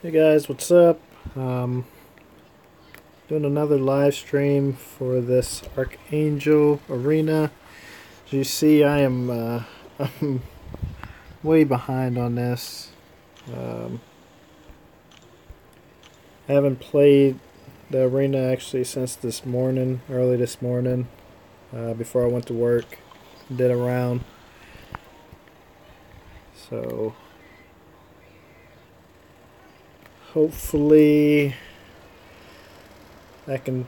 Hey guys, what's up? Doing another live stream for this Archangel arena. As you see, I am I'm way behind on this. I haven't played the arena actually since this morning, early this morning, before I went to work. Did a round. So hopefully I can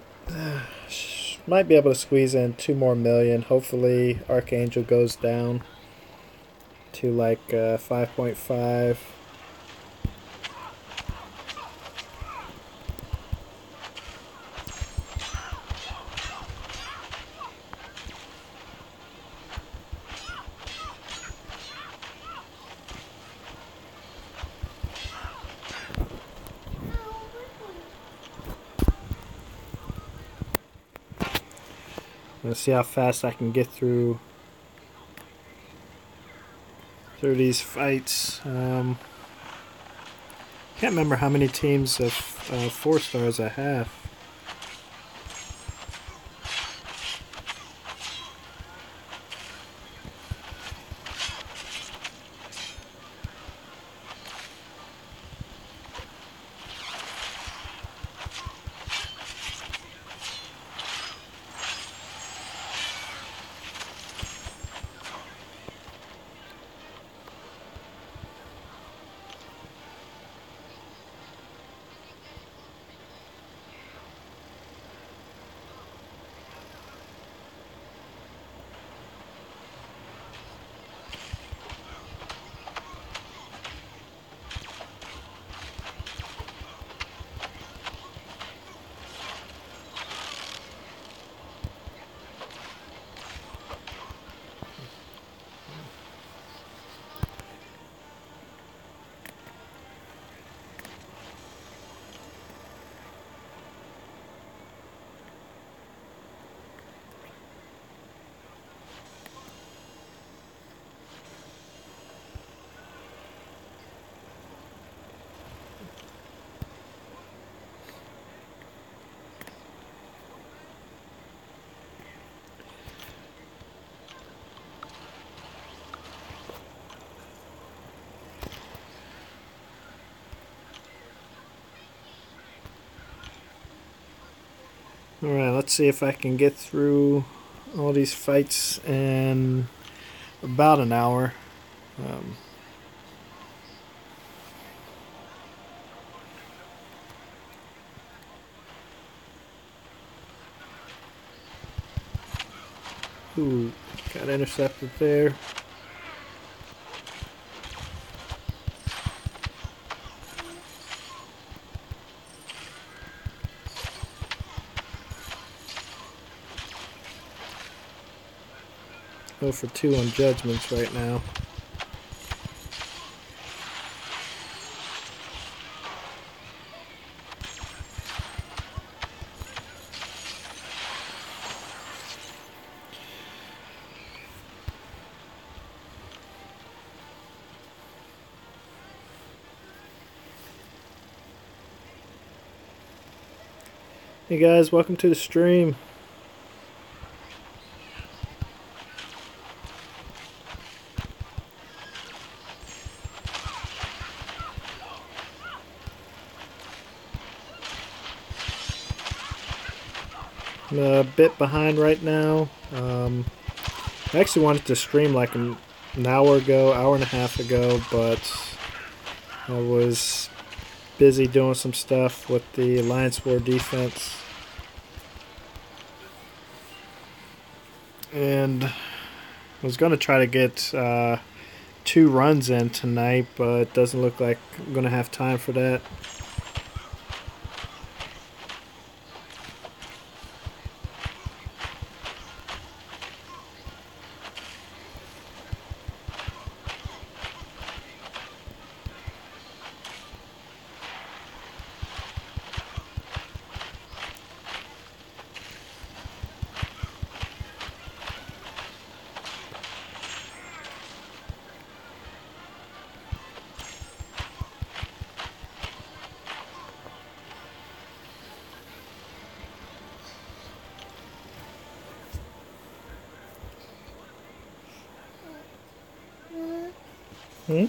might be able to squeeze in 2 more million. Hopefully Archangel goes down to like 5.5. Let's see how fast I can get through these fights. Can't remember how many teams of 4 stars I have. Alright, let's see if I can get through all these fights in about an hour. Ooh, got intercepted there. Go for 2 on judgments right now. Hey guys, welcome to the stream. I'm a bit behind right now. I actually wanted to stream like an hour ago, hour and a half ago, but I was busy doing some stuff with the Alliance War defense. And I was going to try to get 2 runs in tonight, but it doesn't look like I'm going to have time for that. Hmm?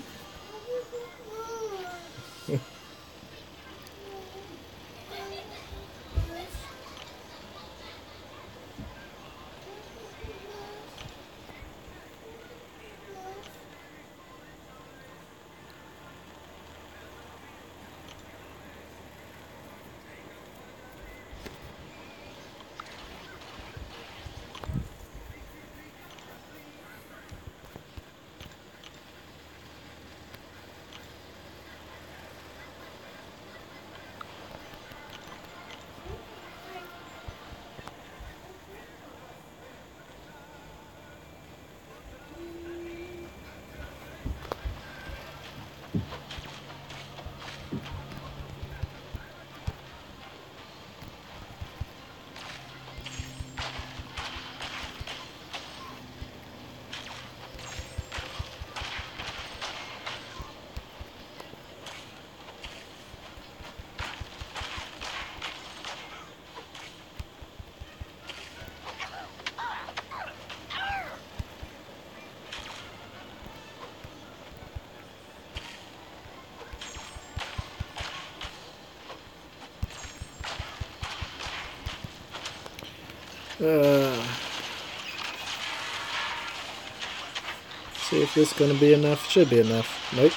See if this is gonna be enough. Should be enough. Nope.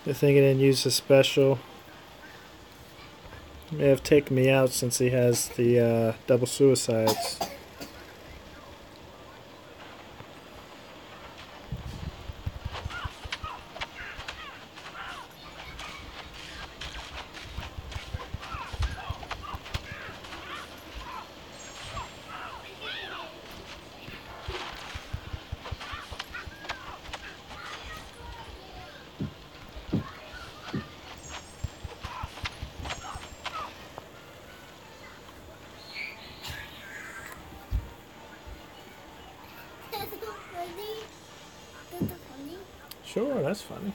I think he didn't use the special. He may have taken me out since he has the double suicides. Sure, that's funny.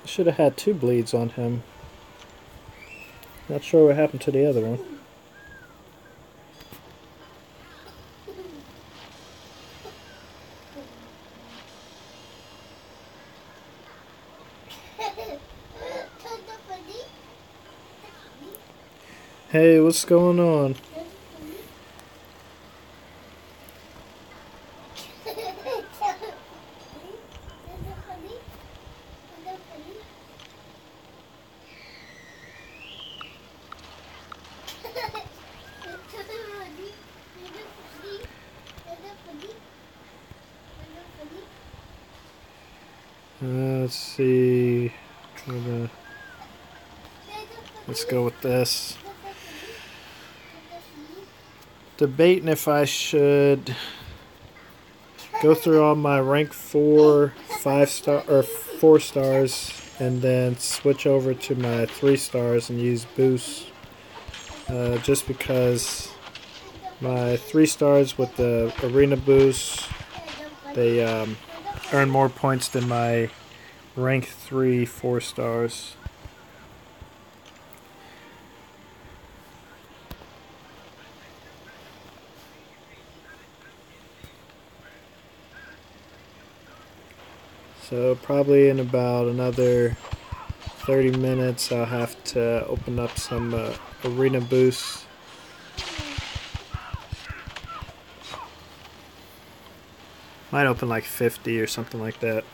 Should have had 2 bleeds on him. Not sure what happened to the other one. Hey, what's going on? Let's see. Let's go with this. Debating if I should go through all my rank 4, 5-star or 4 stars, and then switch over to my 3 stars and use boosts. Just because my 3 stars with the arena boost, they earn more points than my rank 3 4 stars. So probably in about another 30 minutes I'll have to open up some arena boosts. Might open like 50 or something like that.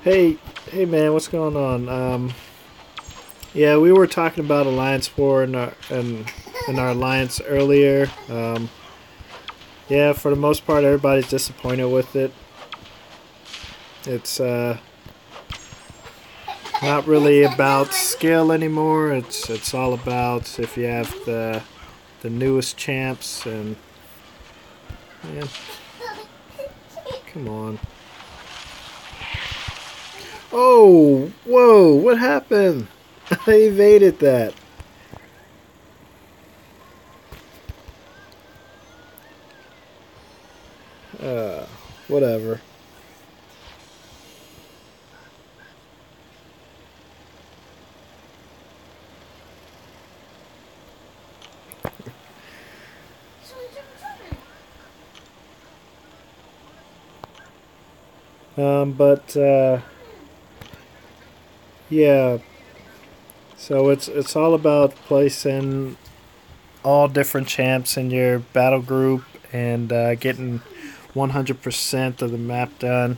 Hey man, what's going on? Yeah, we were talking about Alliance War and in our alliance earlier. Yeah, for the most part, everybody's disappointed with it. It's not really about skill anymore. It's all about if you have the newest champs and man, come on. Oh, whoa! What happened? I evaded that. Whatever. But yeah. So it's all about placing all different champs in your battle group and getting 100% of the map done.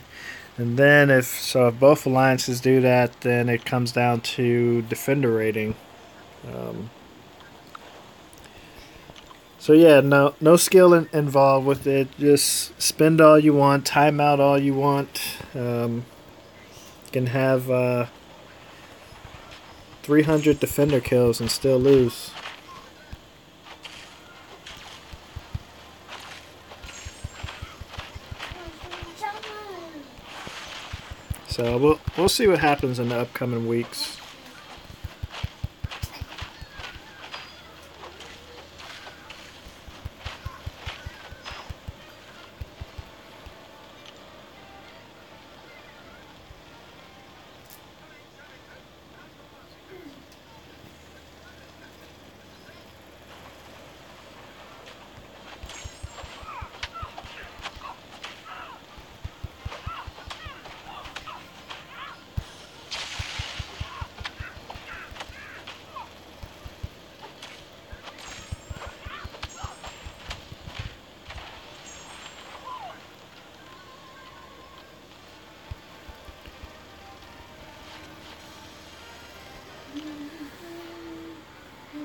And then if both alliances do that, then it comes down to defender rating. So yeah, no skill involved with it. Just spend all you want, time out all you want. You can have 300 defender kills and still lose. So we'll see what happens in the upcoming weeks.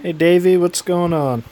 Hey Davey, what's going on?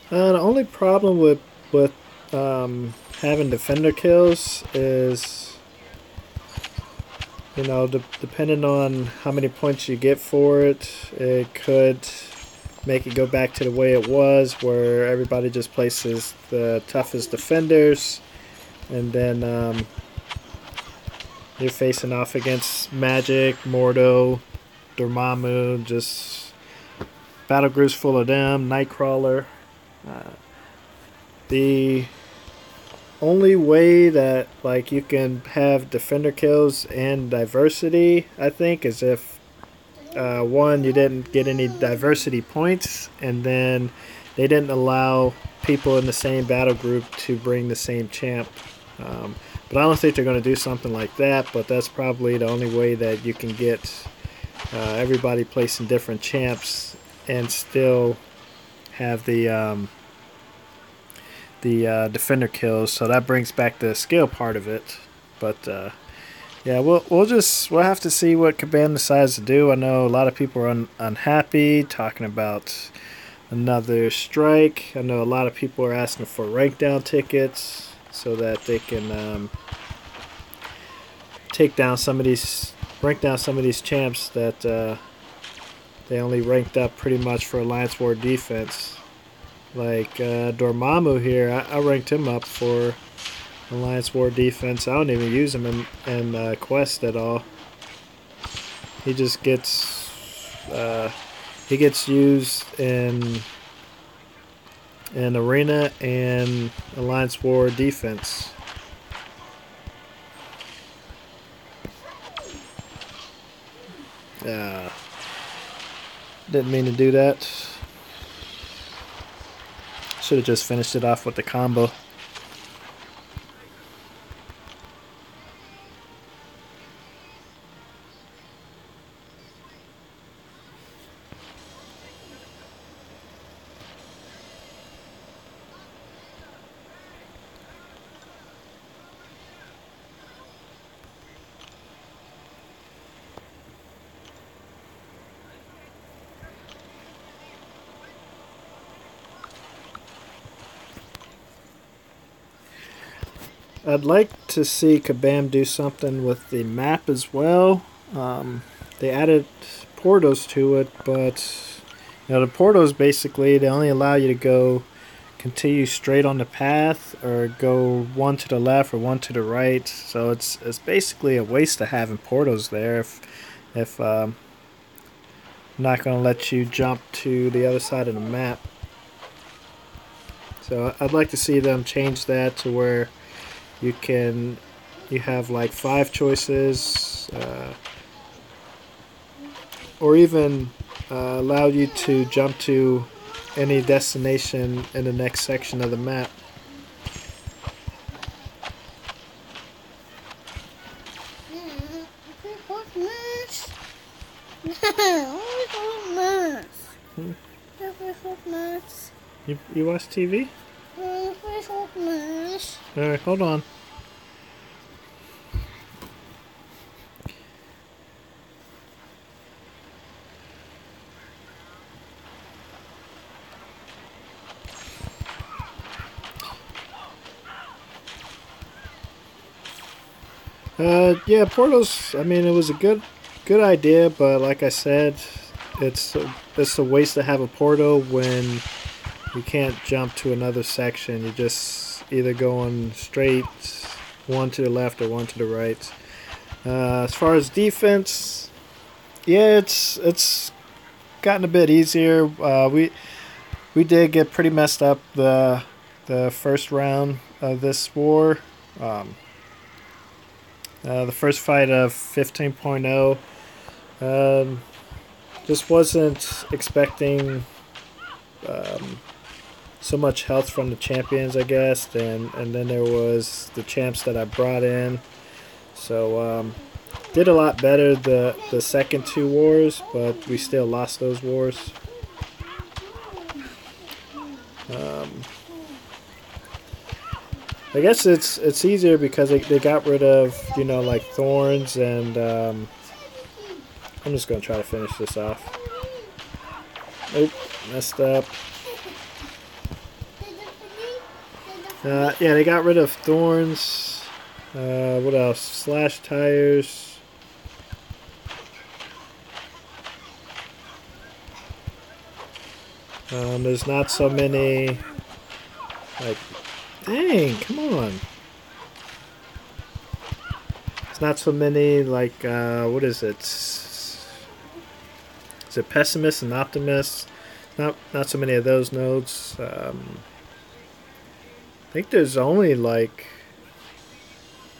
The only problem with having defender kills is, depending on how many points you get for it, it could make it go back to the way it was, where everybody just places the toughest defenders, and then you're facing off against Magic, Mordo, Dormammu, just battle groups full of them, Nightcrawler. The only way that you can have defender kills and diversity, I think, is if one, you didn't get any diversity points, and then they didn't allow people in the same battle group to bring the same champ. But I don't think they're going to do something like that, but that's probably the only way that you can get everybody placing different champs and still have the defender kills. So that brings back the skill part of it. But Yeah, we'll have to see what Kabam decides to do. I know a lot of people are unhappy, talking about another strike. I know a lot of people are asking for rank down tickets so that they can take down some of these, rank down some of these champs that they only ranked up pretty much for Alliance War defense. Like Dormammu here, I ranked him up for Alliance War defense. I don't even use him in Quest at all. He just gets used in Arena and Alliance War defense. Didn't mean to do that. Should have just finished it off with the combo. I'd like to see Kabam do something with the map as well. They added portals to it, but the portals basically they only allow you to go continue straight on the path or go one to the left or one to the right. So it's basically a waste of having portals there if not going to let you jump to the other side of the map. So I'd like to see them change that to where you have like 5 choices, or even allow you to jump to any destination in the next section of the map. You watch TV? Alright, hold on. Yeah, portals. I mean, it was a good idea, but like I said, it's a waste to have a portal when you can't jump to another section. You're just either going straight, one to the left or one to the right. As far as defense, yeah, it's gotten a bit easier. We did get pretty messed up the first round of this war. The first fight of 15.0, just wasn't expecting so much health from the champions, I guess, and then there was the champs that I brought in. So did a lot better the second 2 wars, but we still lost those wars. I guess it's easier because they got rid of, like thorns, and I'm just going to try to finish this off. Oh, messed up. Yeah, they got rid of thorns. What else? Slash tires. There's not so many, like, dang, come on. It's not so many, like, what is it? Is it pessimist and optimist? Not so many of those nodes. I think there's only, like,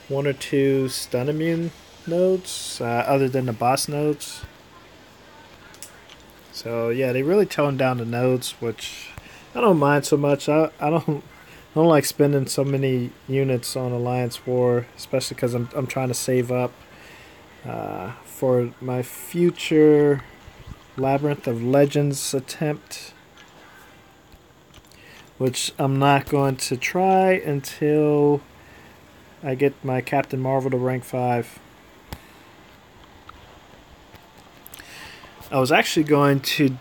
1 or 2 stun immune nodes, other than the boss nodes. So, yeah, they really toned down the nodes, which I don't mind so much. I don't like spending so many units on Alliance War, especially because I'm trying to save up for my future Labyrinth of Legends attempt, which I'm not going to try until I get my Captain Marvel to rank 5. I was actually going to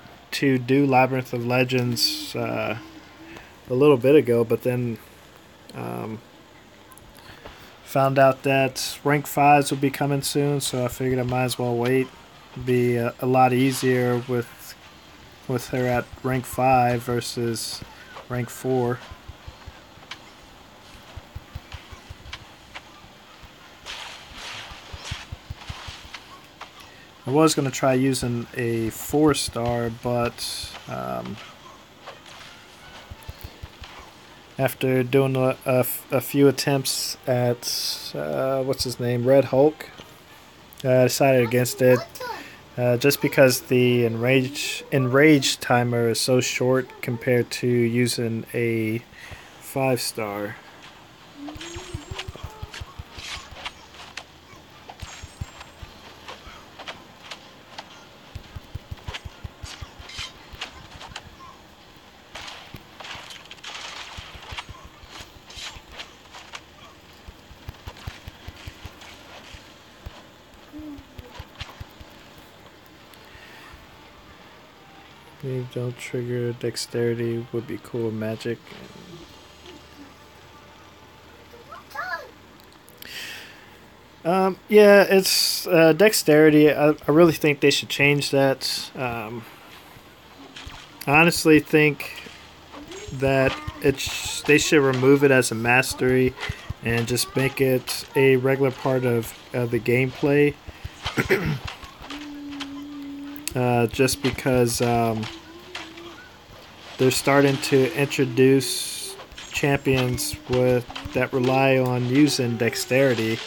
do Labyrinth of Legends a little bit ago, but then found out that rank 5s will be coming soon, so I figured I might as well wait. It'd be a lot easier with her at rank 5 versus rank 4. I was going to try using a 4-star, but after doing a few attempts at what's his name, Red Hulk, I decided against it. Just because the enrage timer is so short compared to using a 5-star. Maybe don't trigger dexterity would be cool with magic. Yeah, it's dexterity. I really think they should change that. I honestly think that they should remove it as a mastery and just make it a regular part of the gameplay. Just because they're starting to introduce champions that rely on using dexterity,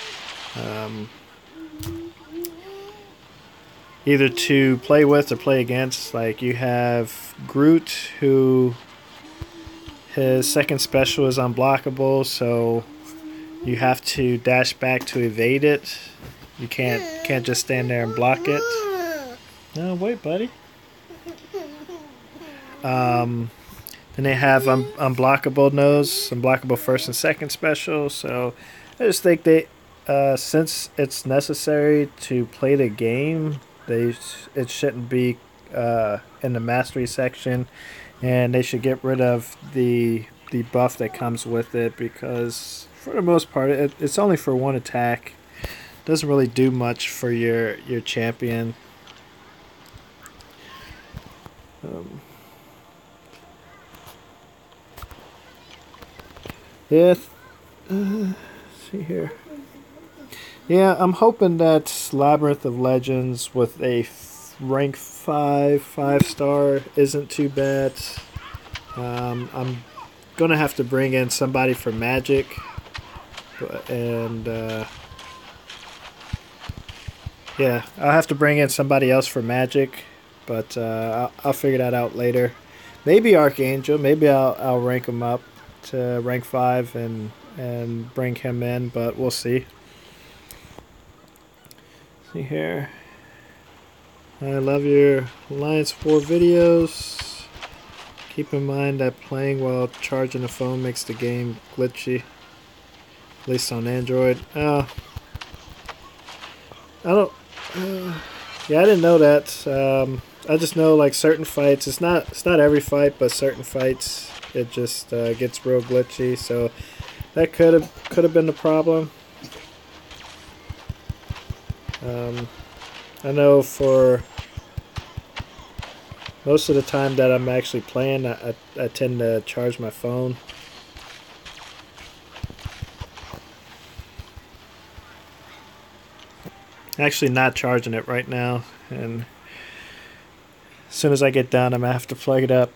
either to play with or play against. Like you have Groot, who his second special is unblockable, so you have to dash back to evade it. You can't just stand there and block it. No, wait, buddy. Then they have unblockable nose, unblockable first and second special. So I just think they, since it's necessary to play the game, it shouldn't be in the mastery section, and they should get rid of the buff that comes with it, because for the most part it's only for one attack. It doesn't really do much for your champion. Yeah, see here. Yeah, I'm hoping that Labyrinth of Legends with a rank 5-star isn't too bad. I'm gonna have to bring in somebody for magic, and yeah, I'll have to bring in somebody else for magic, but I'll figure that out later. Maybe Archangel. Maybe I'll rank him up to rank 5 and bring him in, but we'll see. See here. I love your Alliance 4 videos. Keep in mind that playing while charging the phone makes the game glitchy, at least on Android. I don't. Yeah, I didn't know that. I just know like certain fights. It's not every fight, but certain fights it just gets real glitchy. So that could have been the problem. I know for most of the time that I'm actually playing, I tend to charge my phone. Actually not charging it right now, and as soon as I get done I'm gonna have to plug it up.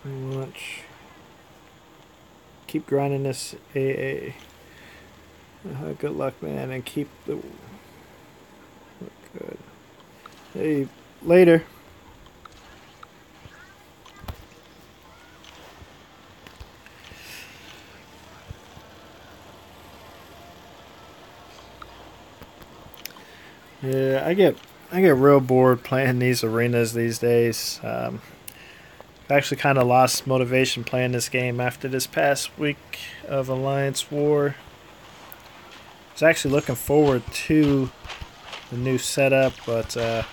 Much. Keep grinding this AA. Good luck, man, and keep the. Good. Hey, later. Yeah, I get real bored playing these arenas these days. I actually kind of lost motivation playing this game after this past week of Alliance War. I was actually looking forward to the new setup, but yeah,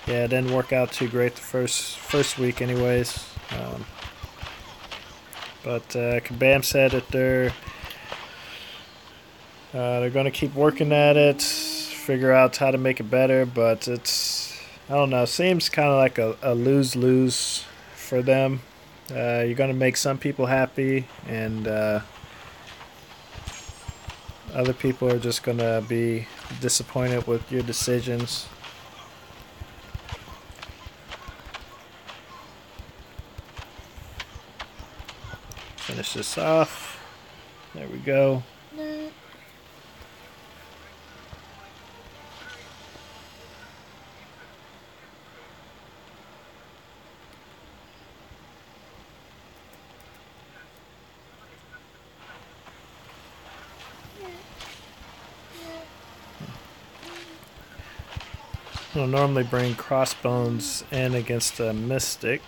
it didn't work out too great the first week, anyways. But Kabam said that they're going to keep working at it, figure out how to make it better, but I don't know, seems kind of like a lose-lose for them. You're going to make some people happy, and other people are just going to be disappointed with your decisions. Finish this off. There we go. I'll normally bring crossbones in against a mystic.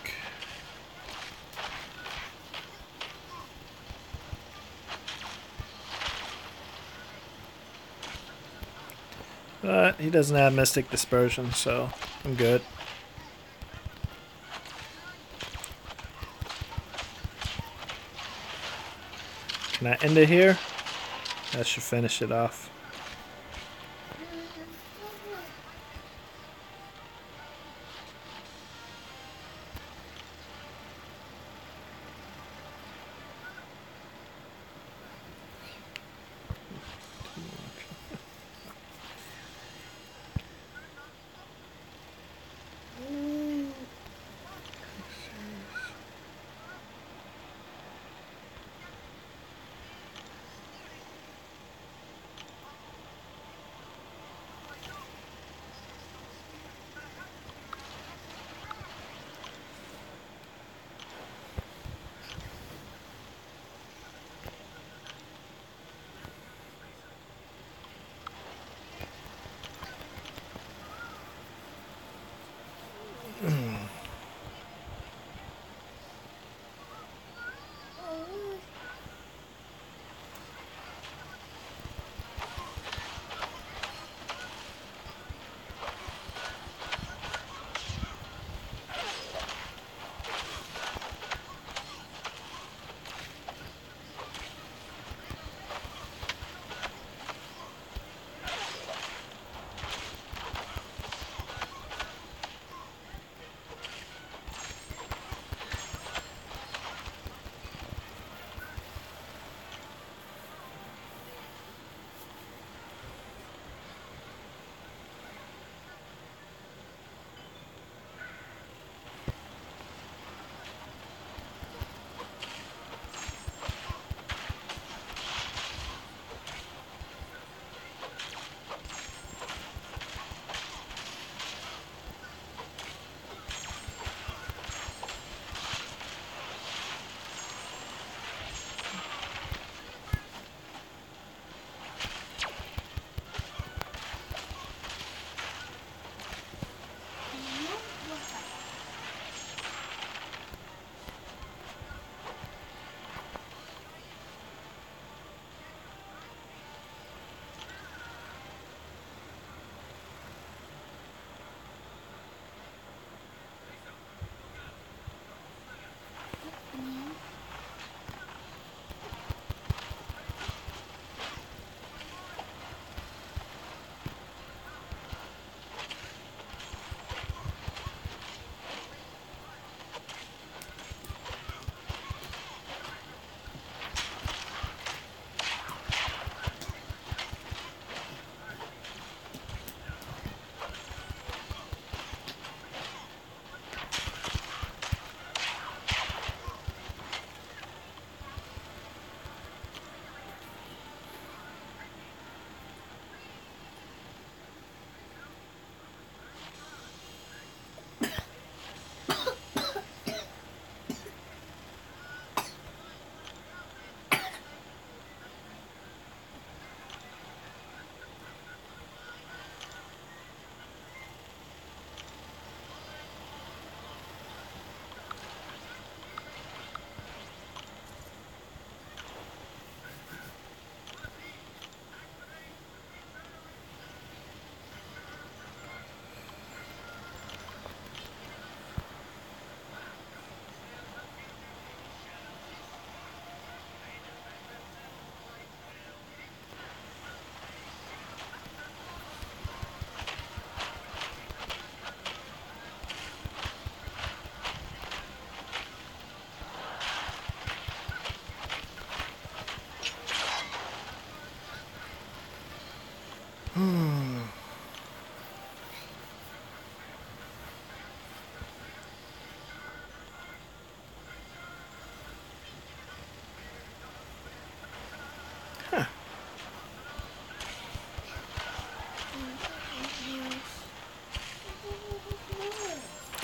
But he doesn't have mystic dispersion, so I'm good. Can I end it here? That should finish it off.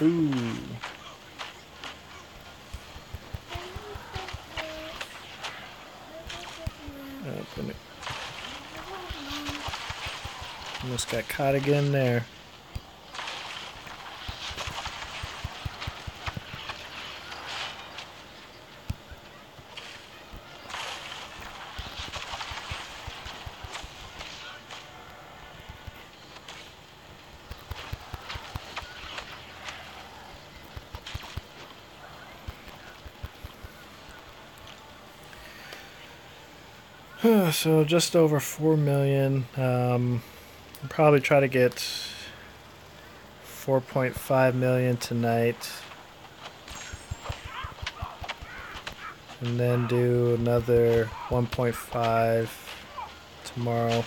Ooh. Open it. Almost got caught again there. So just over 4 million. I'll probably try to get 4.5 million tonight. And then do another 1.5 tomorrow.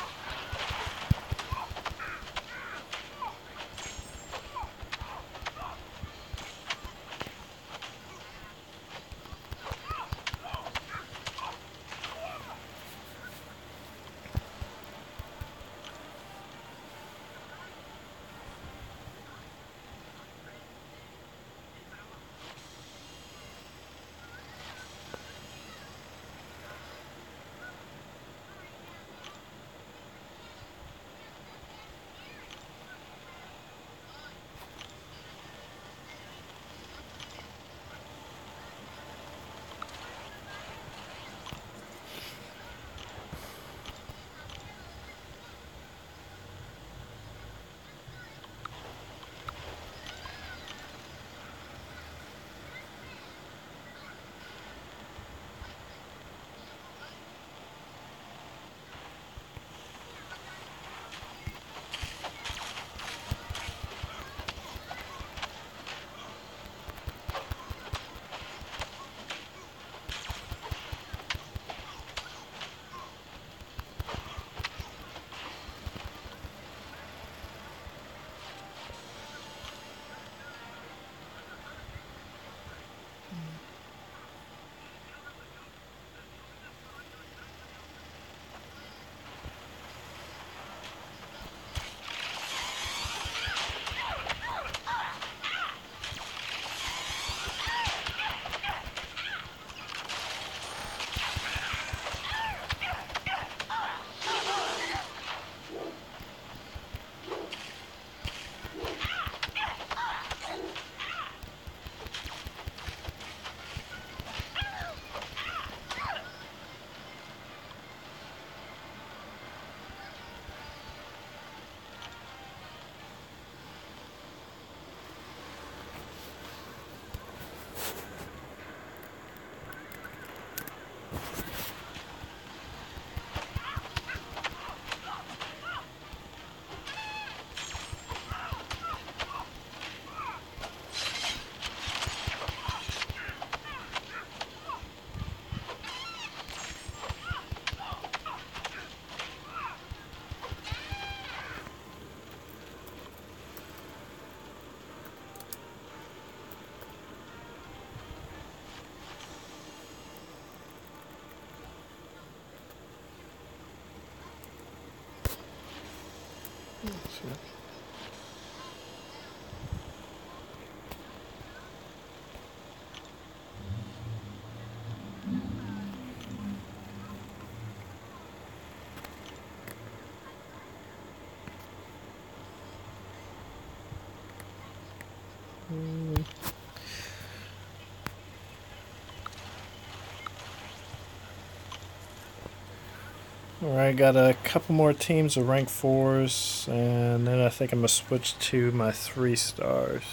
Alright, got a couple more teams of rank 4s, and then I think I'm going to switch to my 3 stars.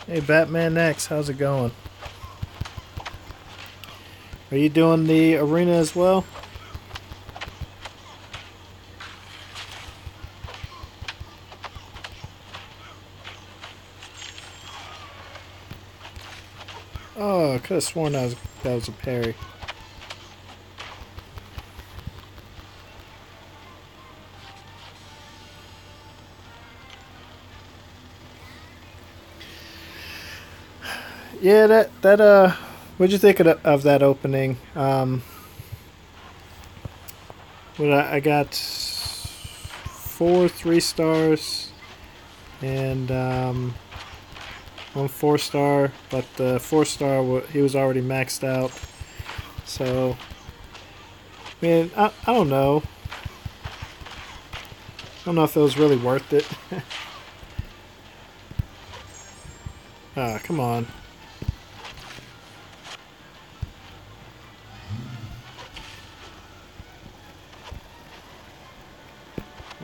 Hey, Batman X, how's it going? Are you doing the arena as well? Oh, I could have sworn that was a parry. Yeah, what'd you think of that opening? I got 4 3 stars and 1 4-star, but the 4-star he was already maxed out. So, man, I don't know. I don't know if it was really worth it. Ah, come on.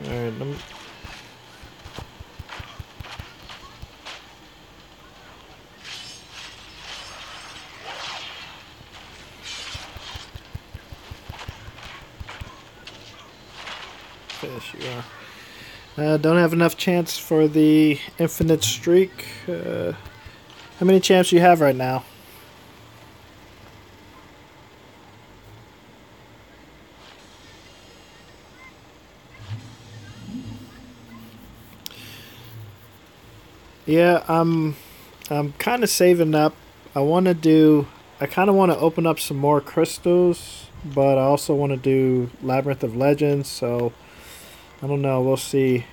Alright, finish you are. Don't have enough chance for the infinite streak. How many champs do you have right now? Yeah, I'm kind of saving up. I kind of want to open up some more crystals, but I also want to do Labyrinth of Legends, so I don't know, we'll see.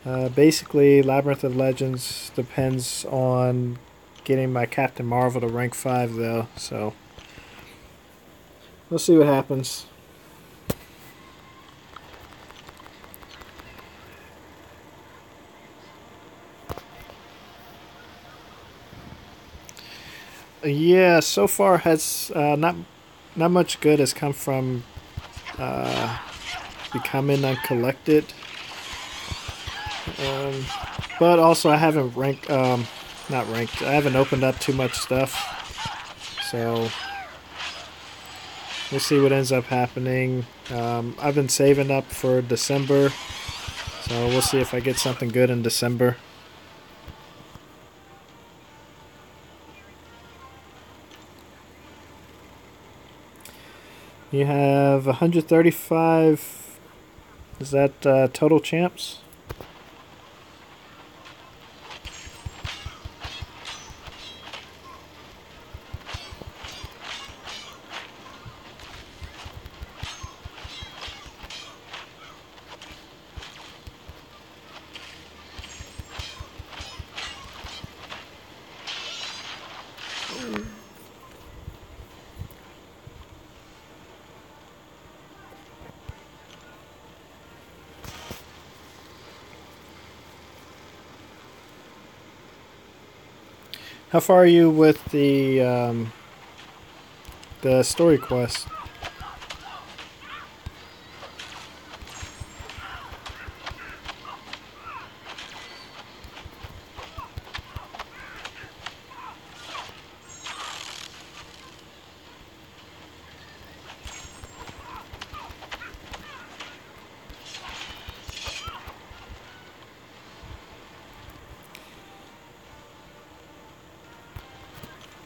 Basically, Labyrinth of Legends depends on getting my Captain Marvel to rank 5, though, so we'll see what happens. Yeah, so far has not much good has come from becoming uncollected. But also I haven't ranked, not ranked. I haven't opened up too much stuff, so we'll see what ends up happening. I've been saving up for December, so we'll see if I get something good in December. You have 135. Is that total champs? How far are you with the story quest?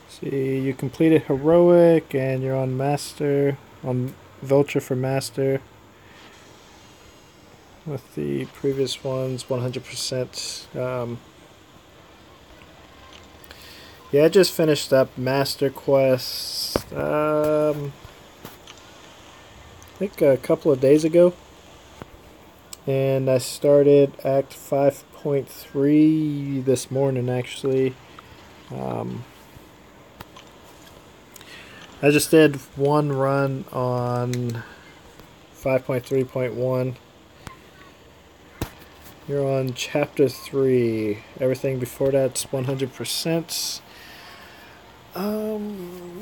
See, you completed heroic, and you're on master, on Vulture for master. With the previous ones, 100%. Yeah, I just finished up Master Quest. I think a couple of days ago, and I started Act 5.3 this morning. Actually, I just did one run on 5.3.1. You're on Chapter 3. Everything before that's 100%.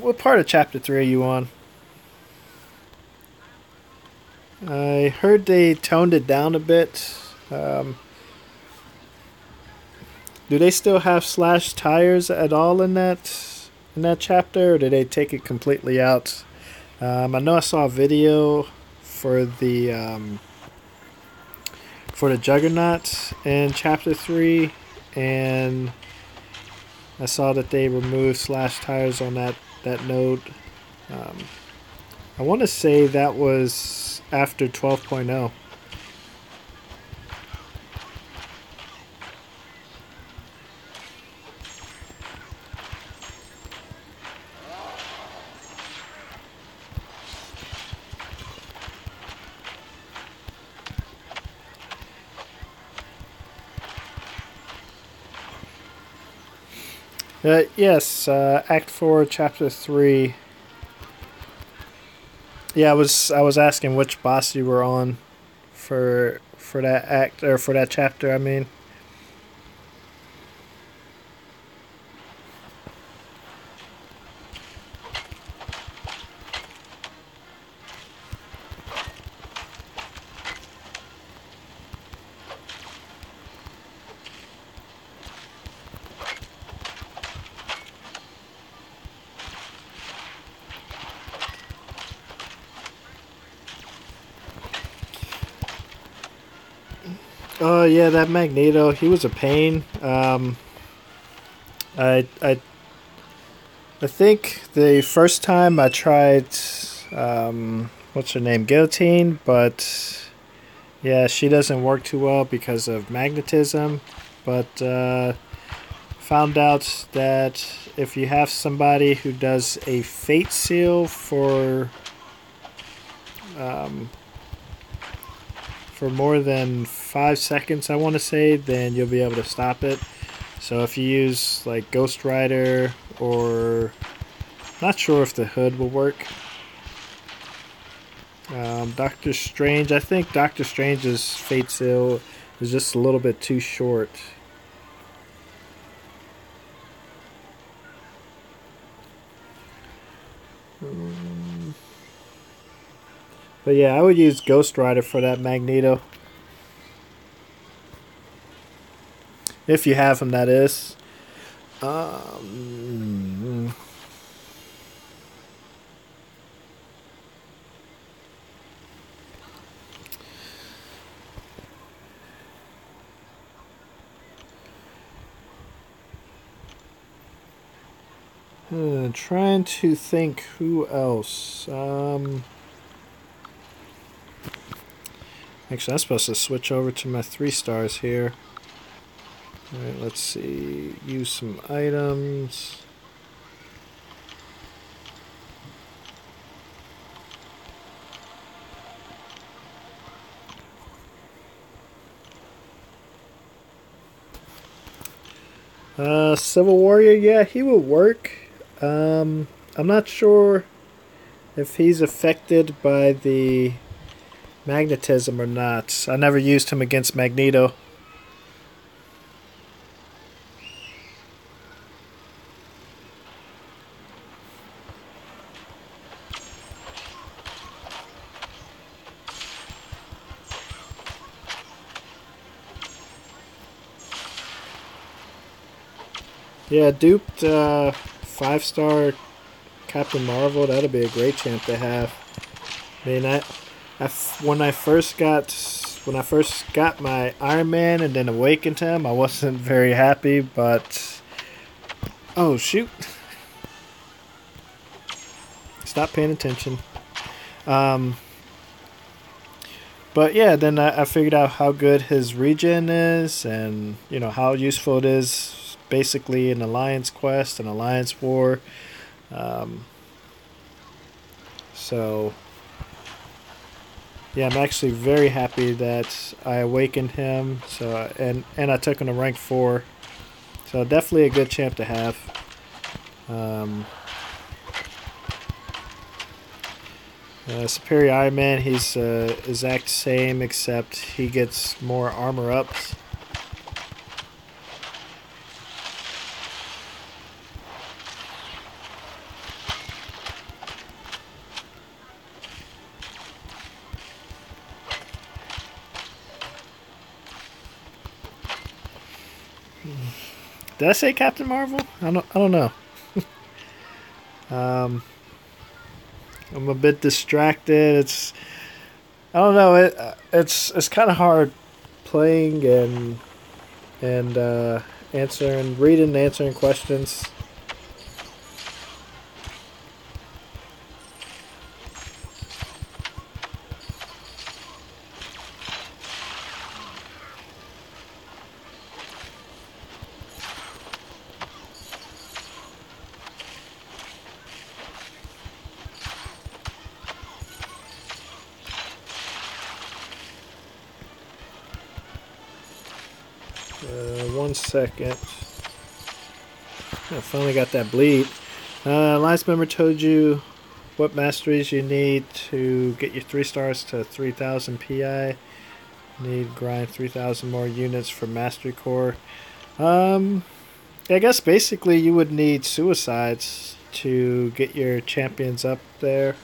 What part of Chapter 3 are you on? I heard they toned it down a bit. do they still have slash tires at all in that chapter, or did they take it completely out? I know I saw a video for the Juggernaut in chapter 3, and I saw that they removed slash tires on that node. I want to say that was after 12.0. Yes, Act 4, Chapter 3. Yeah, I was asking which boss you were on for that act, or for that chapter, I mean. Oh yeah, that Magneto, he was a pain. I I I think the first time I tried, what's her name, Guillotine, but yeah, she doesn't work too well because of magnetism. But found out that if you have somebody who does a fate seal um, for more than 5 seconds, I want to say, then you'll be able to stop it. So if you use like Ghost Rider, or not sure if the hood will work. Doctor Strange, I think Doctor Strange's fate seal is just a little bit too short. But yeah, I would use Ghost Rider for that Magneto. If you have him, that is. Um, Trying to think who else. Actually, I'm supposed to switch over to my 3 stars here. Alright, let's see. Use some items. Civil Warrior, yeah, he would work. I'm not sure if he's affected by the magnetism or not. I never used him against Magneto. Yeah, duped 5-star Captain Marvel. That'd be a great champ to have. I mean, when I first got my Iron Man and then awakened him, I wasn't very happy. But oh shoot! Stop paying attention. But yeah, then I figured out how good his regen is, and how useful it is. Basically, an alliance quest, an alliance war. So yeah, I'm actually very happy that I awakened him. So and I took him to rank 4. So definitely a good champ to have. Superior Iron Man, he's exact same, except he gets more armor ups. Did I say Captain Marvel? I don't know. um, I'm a bit distracted. I don't know. It's kind of hard playing and reading and answering questions. One second. I finally got that bleed. Alliance member told you what masteries you need to get your 3 stars to 3000 PI. Need grind 3000 more units for mastery core. I guess basically you would need suicides to get your champions up there.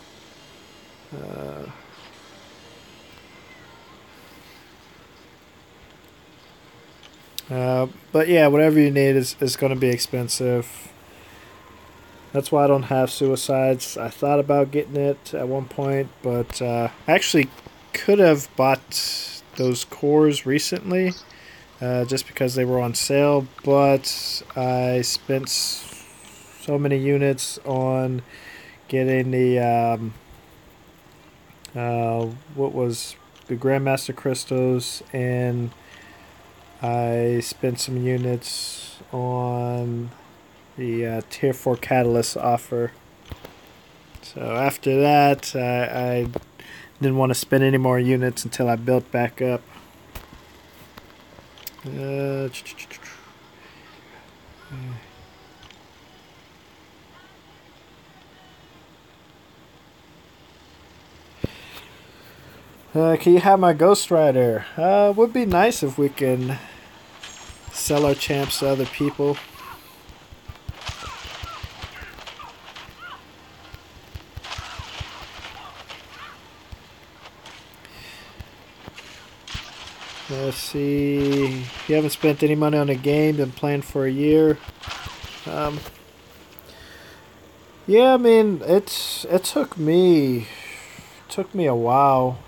But yeah, whatever you need is going to be expensive. That's why I don't have suicides. I thought about getting it at one point, but I actually could have bought those cores recently just because they were on sale, but I spent so many units on getting the what was the Grandmaster crystals, and I spent some units on the Tier 4 Catalyst offer. So after that, I didn't want to spend any more units until I built back up. Can you have my Ghost Rider? Would be nice if we can sell our champs to other people. Let's see. You haven't spent any money on a game, been playing for a year. Yeah, I mean it took me a while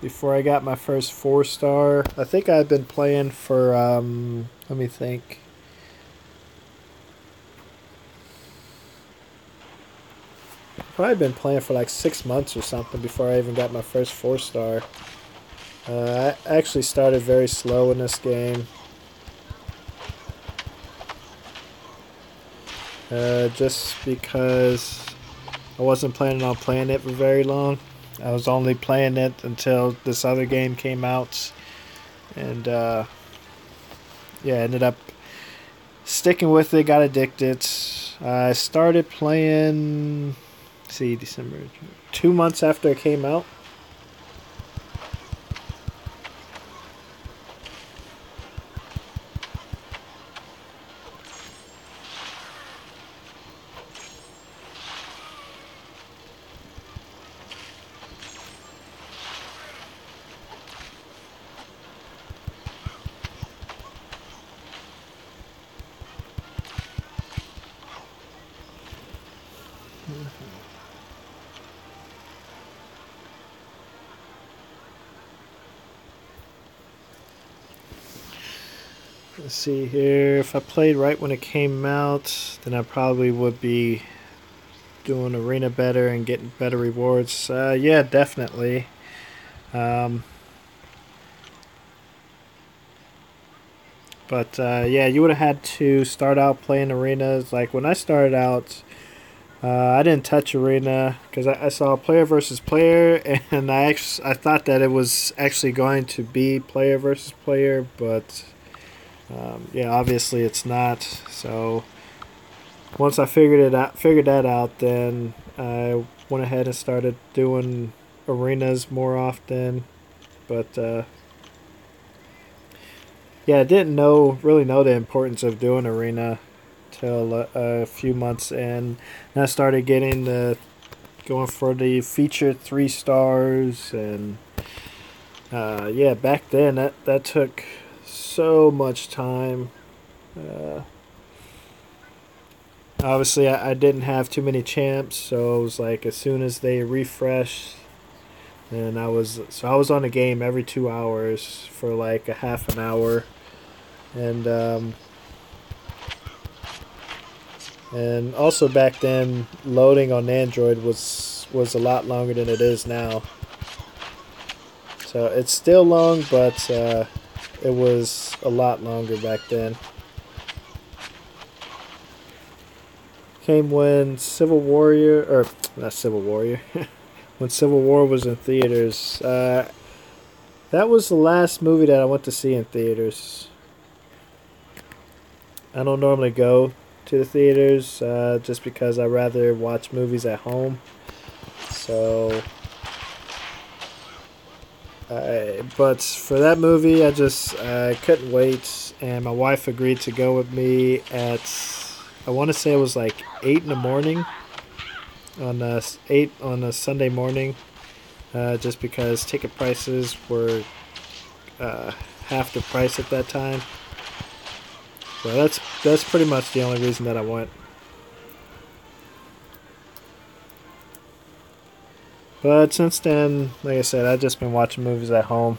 before I got my first 4-star. I think I've been playing for let me think. Probably been playing for like 6 months or something before I even got my first 4-star. I actually started very slow in this game. Just because I wasn't planning on playing it for very long. I was only playing it until this other game came out. And yeah, ended up sticking with it, got addicted. I started playing, see, December, 2 months after it came out. Let's see here. If I played right when it came out, then I probably would be doing arena better and getting better rewards. Yeah, definitely. But yeah, you would have had to start out playing arenas. Like when I started out, I didn't touch arena because I saw player versus player, and I thought that it was actually going to be player versus player, but yeah, obviously it's not. So once I figured that out, then I went ahead and started doing arenas more often. But yeah, I didn't really know the importance of doing arena till a few months in, and I started going for the featured 3 stars, and yeah, back then that took so much time. Uh, Obviously, I didn't have too many champs, so it was like as soon as they refreshed, and I was on the game every 2 hours for like a half an hour, and and also back then loading on Android was a lot longer than it is now. So it's still long, but it was a lot longer back then. Came when Civil Warrior, or not Civil Warrior, when Civil War was in theaters. That was the last movie that I went to see in theaters. I don't normally go to the theaters just because I rather watch movies at home. So, but for that movie, I couldn't wait, and my wife agreed to go with me at, I want to say it was like 8 in the morning on 8 on a Sunday morning, just because ticket prices were uh, half the price at that time. So that's pretty much the only reason that I went. But since then, like I said, I've just been watching movies at home.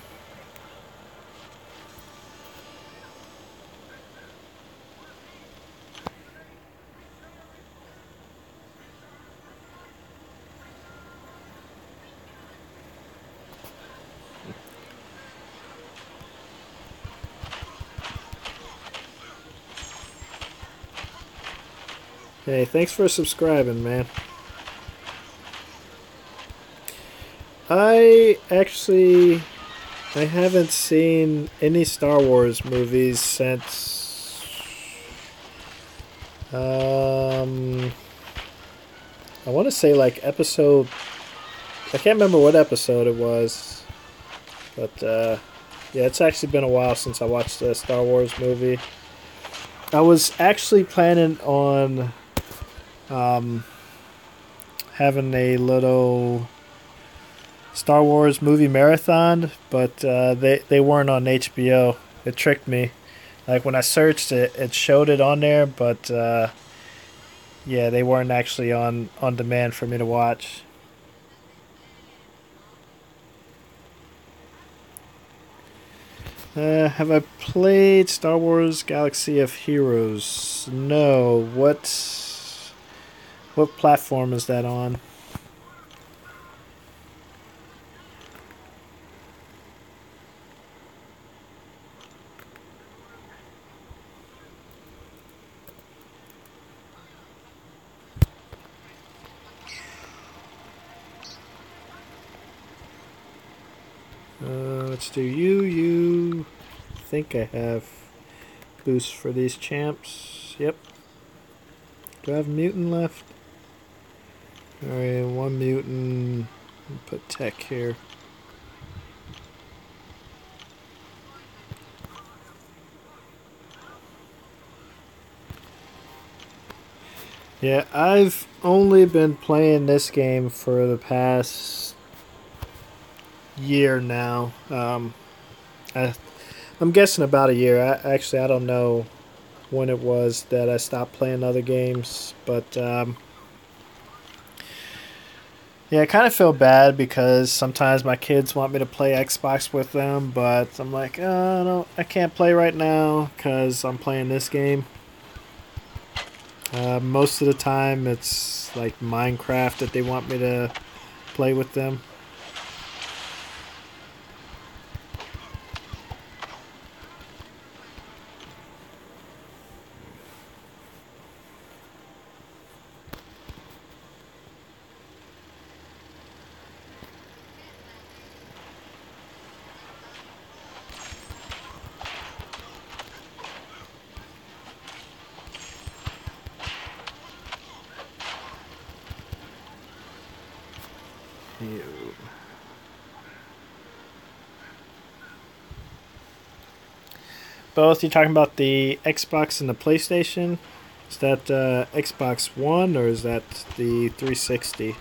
Hey, thanks for subscribing, man. I haven't seen any Star Wars movies since I want to say like episode, I can't remember what episode it was, but yeah, it's actually been a while since I watched a Star Wars movie. I was actually planning on um, having a little Star Wars movie marathon, but they weren't on HBO. It tricked me. Like when I searched it, it showed it on there, but yeah, they weren't actually on demand for me to watch. Have I played Star Wars Galaxy of Heroes? No. What platform is that on? Let's do you. I think I have boosts for these champs. Yep. Do I have mutant left? Alright, one mutant. Put tech here. Yeah, I've only been playing this game for the past year now. I'm guessing about a year. I don't know when it was that I stopped playing other games, but yeah, I kind of feel bad because sometimes my kids want me to play Xbox with them, but I'm like, no, I can't play right now because I'm playing this game. Most of the time, it's like Minecraft that they want me to play with them. Ew. Both, you talking about the Xbox and the PlayStation? Is that Xbox One or is that the 360?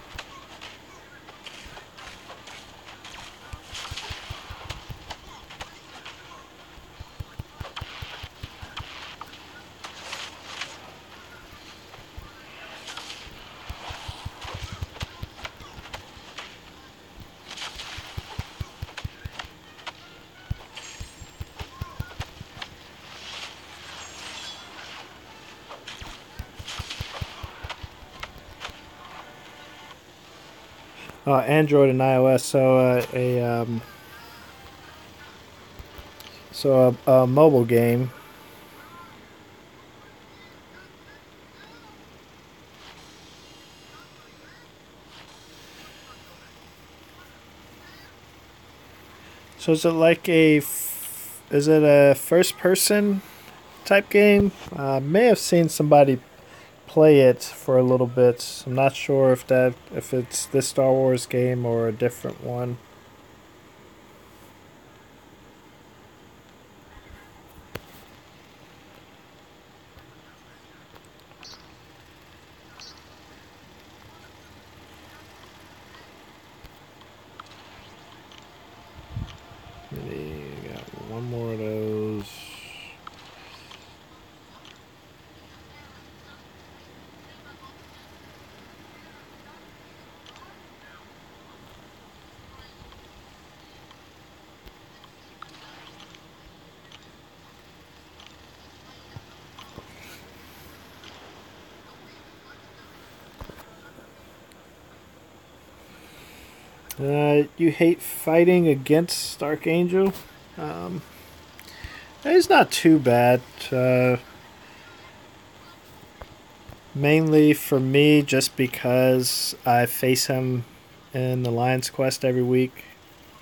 Android and iOS. A mobile game. So is it is it a first person type game? May have seen somebody play it for a little bit. I'm not sure if it's this Star Wars game or a different one. Got one more of those. You hate fighting against Archangel? Um, it's not too bad. Mainly for me, just because I face him in the Lion's Quest every week.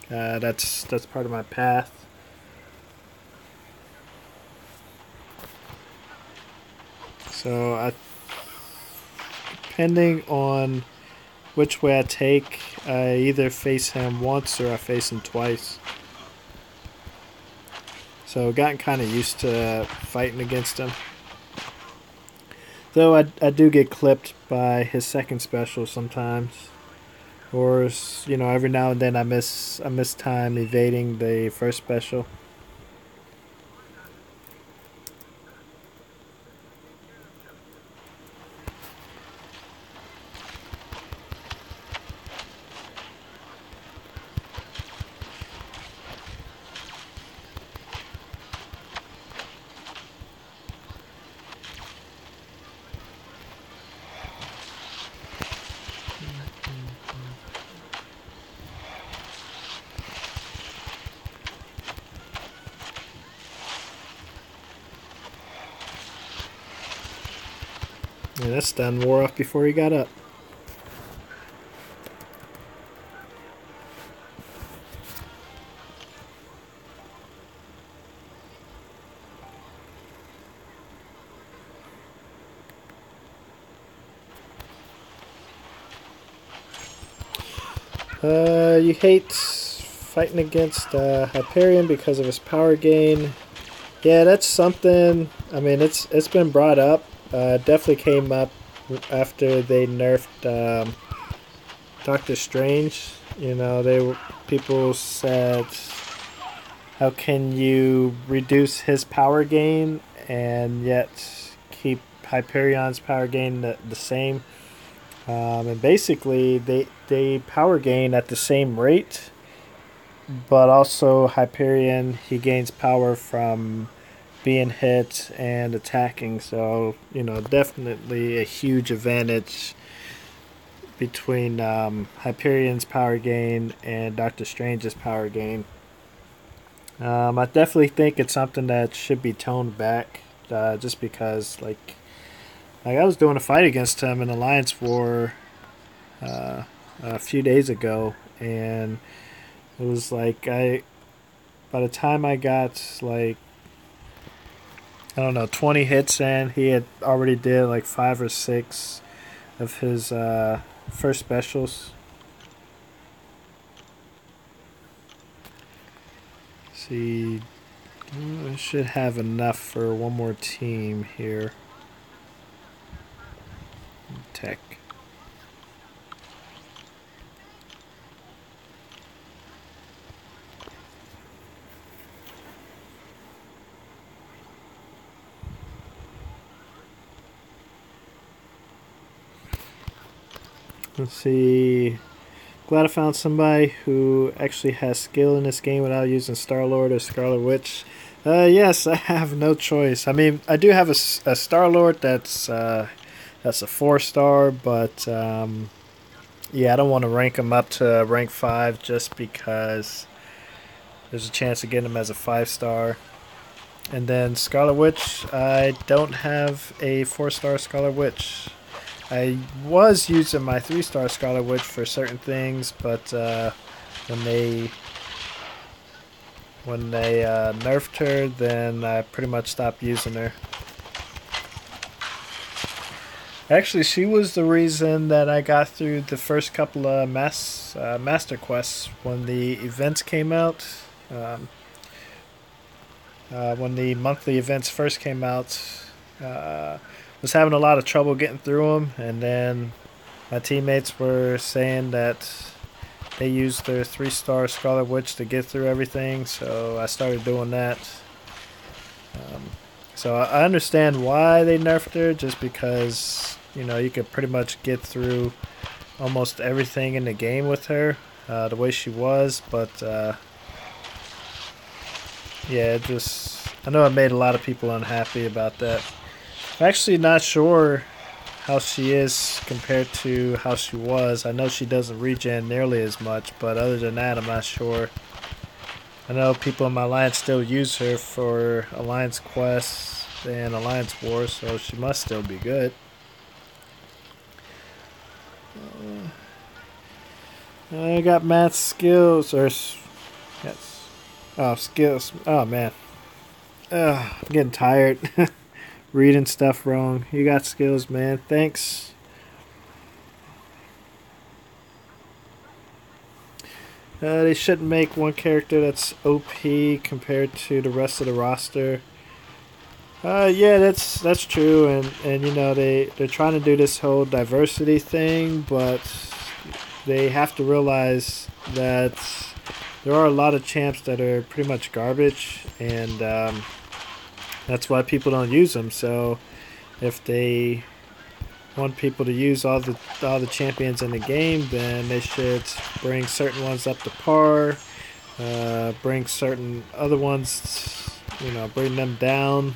That's part of my path. So, depending on which way I take, I either face him once or I face him twice. So, gotten kind of used to fighting against him. Though I do get clipped by his second special sometimes. Or, every now and then I miss time evading the first special. Yeah, that stun wore off before he got up. You hate fighting against Hyperion because of his power gain. Yeah, that's something. I mean, it's been brought up. Definitely came up after they nerfed Doctor Strange. People said, how can you reduce his power gain and yet keep Hyperion's power gain the same? And basically, they power gain at the same rate, but also Hyperion, he gains power from being hit and attacking. So, definitely a huge advantage between Hyperion's power gain and Doctor Strange's power gain. I definitely think it's something that should be toned back, just because, I was doing a fight against him in Alliance War a few days ago, and it was by the time I got, I don't know, 20 hits in, he had already did 5 or 6 of his first specials. See, I should have enough for one more team here. Tech. Let's see. Glad I found somebody who actually has skill in this game without using Star-Lord or Scarlet Witch. Yes, I have no choice. I mean, I do have a Star-Lord that's a 4-star, but Yeah, I don't want to rank him up to rank 5 just because there's a chance of getting him as a 5-star. And then Scarlet Witch, I don't have a 4-star Scarlet Witch. I was using my 3-star Scarlet Witch for certain things, but when they nerfed her, then I pretty much stopped using her. Actually, she was the reason that I got through the first couple of master quests when the events came out. When the monthly events first came out, was having a lot of trouble getting through them, and then my teammates were saying that they used their 3-star Scarlet Witch to get through everything, so I started doing that. So I understand why they nerfed her, just because you could pretty much get through almost everything in the game with her, the way she was, but yeah, I know it made a lot of people unhappy about that. I'm actually not sure how she is compared to how she was. I know she doesn't regen nearly as much, but other than that, I'm not sure. I know people in my alliance still use her for alliance quests and alliance wars, so she must still be good. I got math skills, or yes, skills. Oh man, I'm getting tired. Reading stuff wrong. You got skills, man. Thanks. They shouldn't make one character that's OP compared to the rest of the roster. Yeah, that's true, and they're trying to do this whole diversity thing, but they have to realize that there are a lot of champs that are pretty much garbage, and that's why people don't use them. So if they want people to use all the champions in the game, then they should bring certain ones up to par, bring certain other ones, bring them down,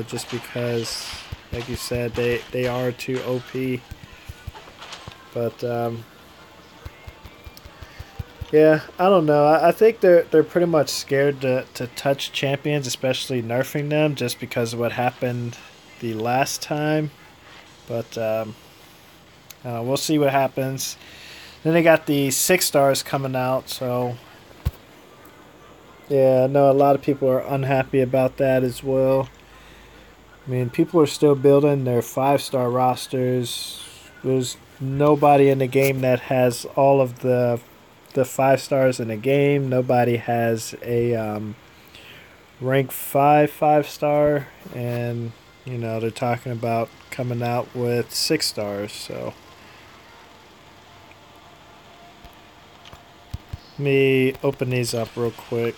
just because, like you said, they are too OP. But yeah, I don't know. I think they're pretty much scared to touch champions, especially nerfing them, just because of what happened the last time. But we'll see what happens. Then they got the 6-stars coming out, so yeah, I know a lot of people are unhappy about that as well. I mean, people are still building their 5-star rosters. There's nobody in the game that has all of the 5-stars in the game. Nobody has a rank 5-star, and they're talking about coming out with 6-stars. So let me open these up real quick.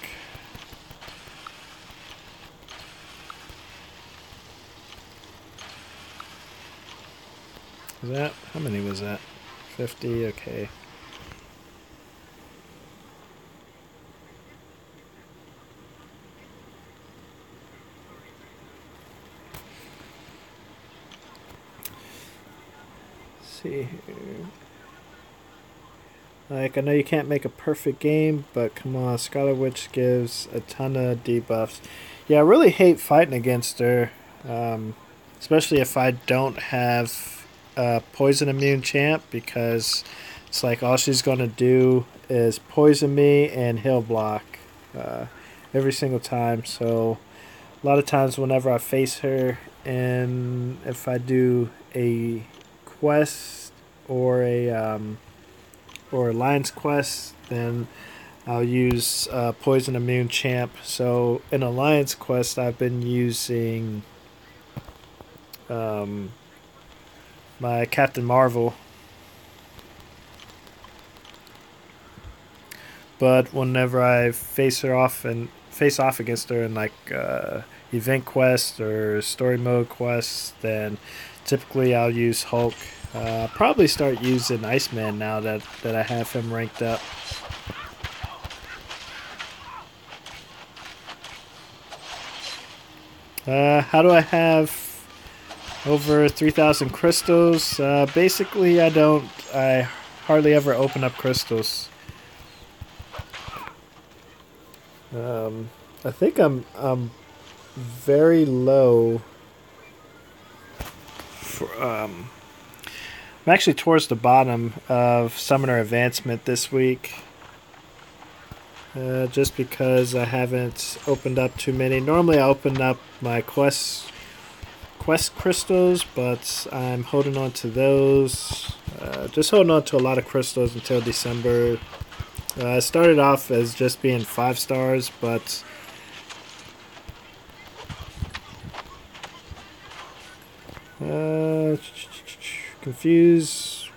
Is that, how many was that? 50. Okay. See here. Like, I know you can't make a perfect game, but come on, Scarlet Witch gives a ton of debuffs. Yeah, I really hate fighting against her, especially if I don't have a poison immune champ, because it's like all she's going to do is poison me and heal block every single time. So a lot of times whenever I face her, and if I do a quest or a alliance quest, then I'll use poison immune champ. So in alliance quest, I've been using my Captain Marvel, but whenever I face off against her in like event quest or story mode quests, then typically I'll use Hulk. Probably start using Iceman now that I have him ranked up. How do I have over 3,000 crystals? Basically, I hardly ever open up crystals. I think I'm very low. I'm actually towards the bottom of Summoner Advancement this week. Just because I haven't opened up too many. Normally I open up my quest crystals, but I'm holding on to those. Just holding on to a lot of crystals until December. I started off as just being 5 stars, but confused.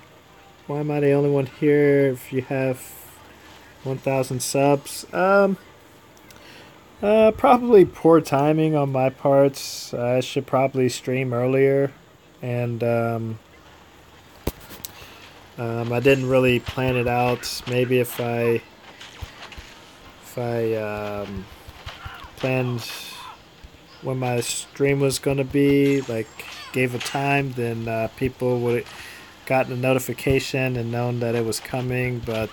Why am I the only one here if you have 1,000 subs? Probably poor timing on my part. I should probably stream earlier, and I didn't really plan it out. Maybe if I planned when my stream was gonna be, like gave a time, then people would have gotten a notification and known that it was coming. But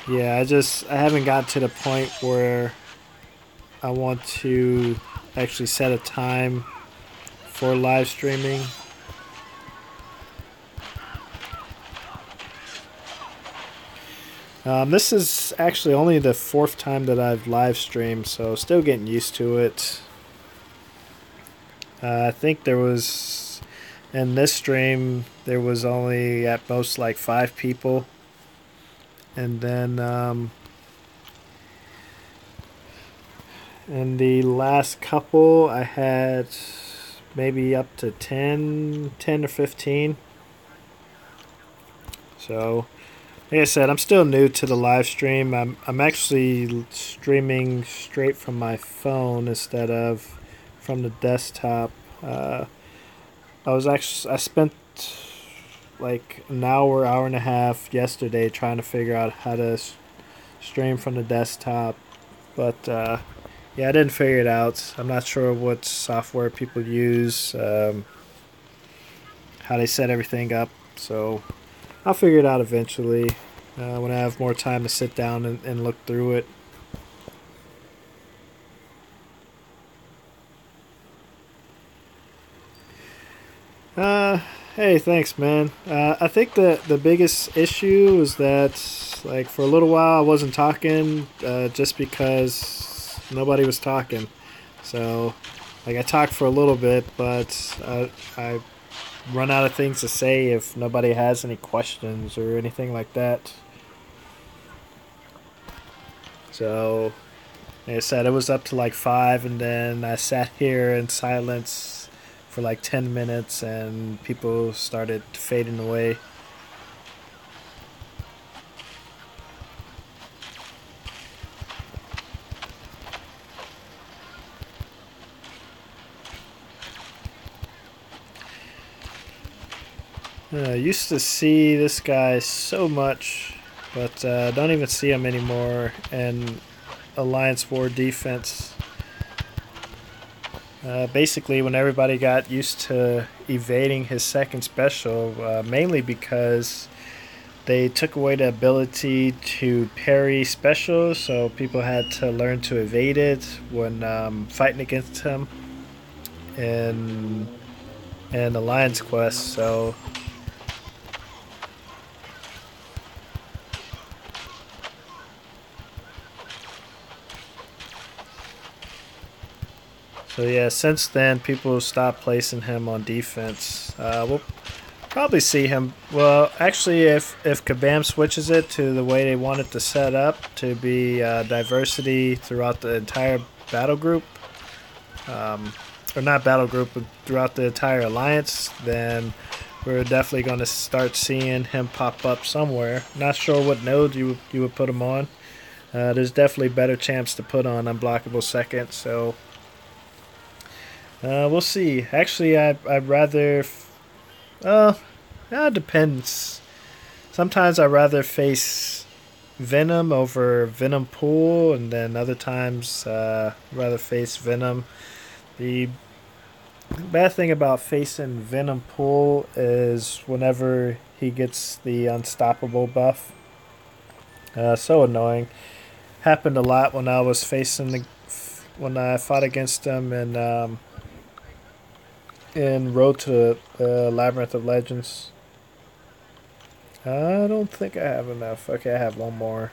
yeah, I haven't gotten to the point where I want to actually set a time for live streaming. This is actually only the 4th time that I've live streamed, so still getting used to it. I think there was, in this stream, there was only at most like 5 people. And then in the last couple, I had maybe up to 10 or 15. So, like I said, I'm still new to the live stream. I'm actually streaming straight from my phone instead of from the desktop. I spent like an hour and a half yesterday trying to figure out how to stream from the desktop, but yeah, I didn't figure it out. I'm not sure what software people use, how they set everything up, so I'll figure it out eventually when I have more time to sit down and look through it. Hey, thanks, man. I think the biggest issue is that, like, for a little while I wasn't talking just because nobody was talking. So, like, I talked for a little bit, but I run out of things to say if nobody has any questions or anything like that. So, like I said, it was up to like 5, and then I sat here in silence for like 10 minutes and people started fading away. I used to see this guy so much, but don't even see him anymore in Alliance War defense. Basically, when everybody got used to evading his second special, mainly because they took away the ability to parry specials, so people had to learn to evade it when fighting against him in Alliance Quest. So yeah, since then people stopped placing him on defense. We'll probably see him. Well, actually, if Kabam switches it to the way they want it to set up to be diversity throughout the entire battle group, or not battle group, but throughout the entire alliance, then we're definitely going to start seeing him pop up somewhere. Not sure what node you would put him on. There's definitely better chance to put on unblockable second, so we'll see. Actually, I'd rather. It depends. Sometimes I'd rather face Venom over Venom Pool, and then other times rather face Venom. The The bad thing about facing Venom Pool is whenever he gets the unstoppable buff. So annoying. Happened a lot when I was facing when I fought against him in Road to Labyrinth of Legends. I don't think I have enough. Okay, I have one more.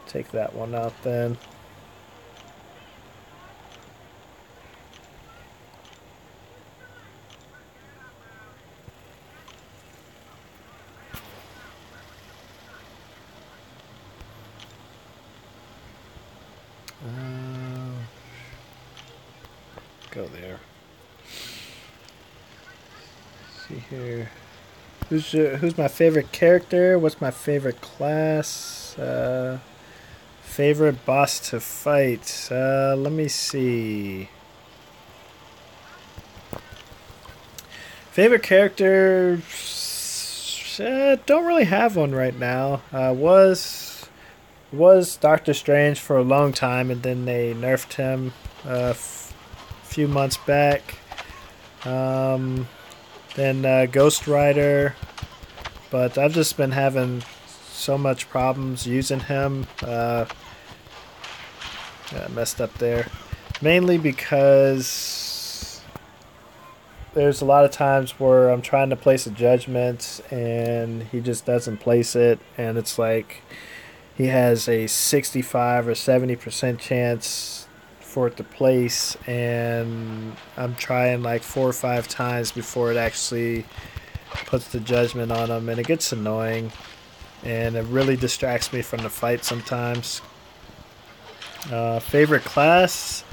Take that one out then. Go there. See here. Who's my favorite character? What's my favorite class? Favorite boss to fight? Let me see. Favorite character? Don't really have one right now. Was Doctor Strange for a long time, and then they nerfed him a few months back. Then Ghost Rider, but I've just been having so much problems using him. I messed up there. Mainly because there's a lot of times where I'm trying to place a judgment and he just doesn't place it, and it's like he has a 65 or 70% chance for it to place, and I'm trying like 4 or 5 times before it actually puts the judgment on him, and it gets annoying, and it really distracts me from the fight sometimes. Favorite class,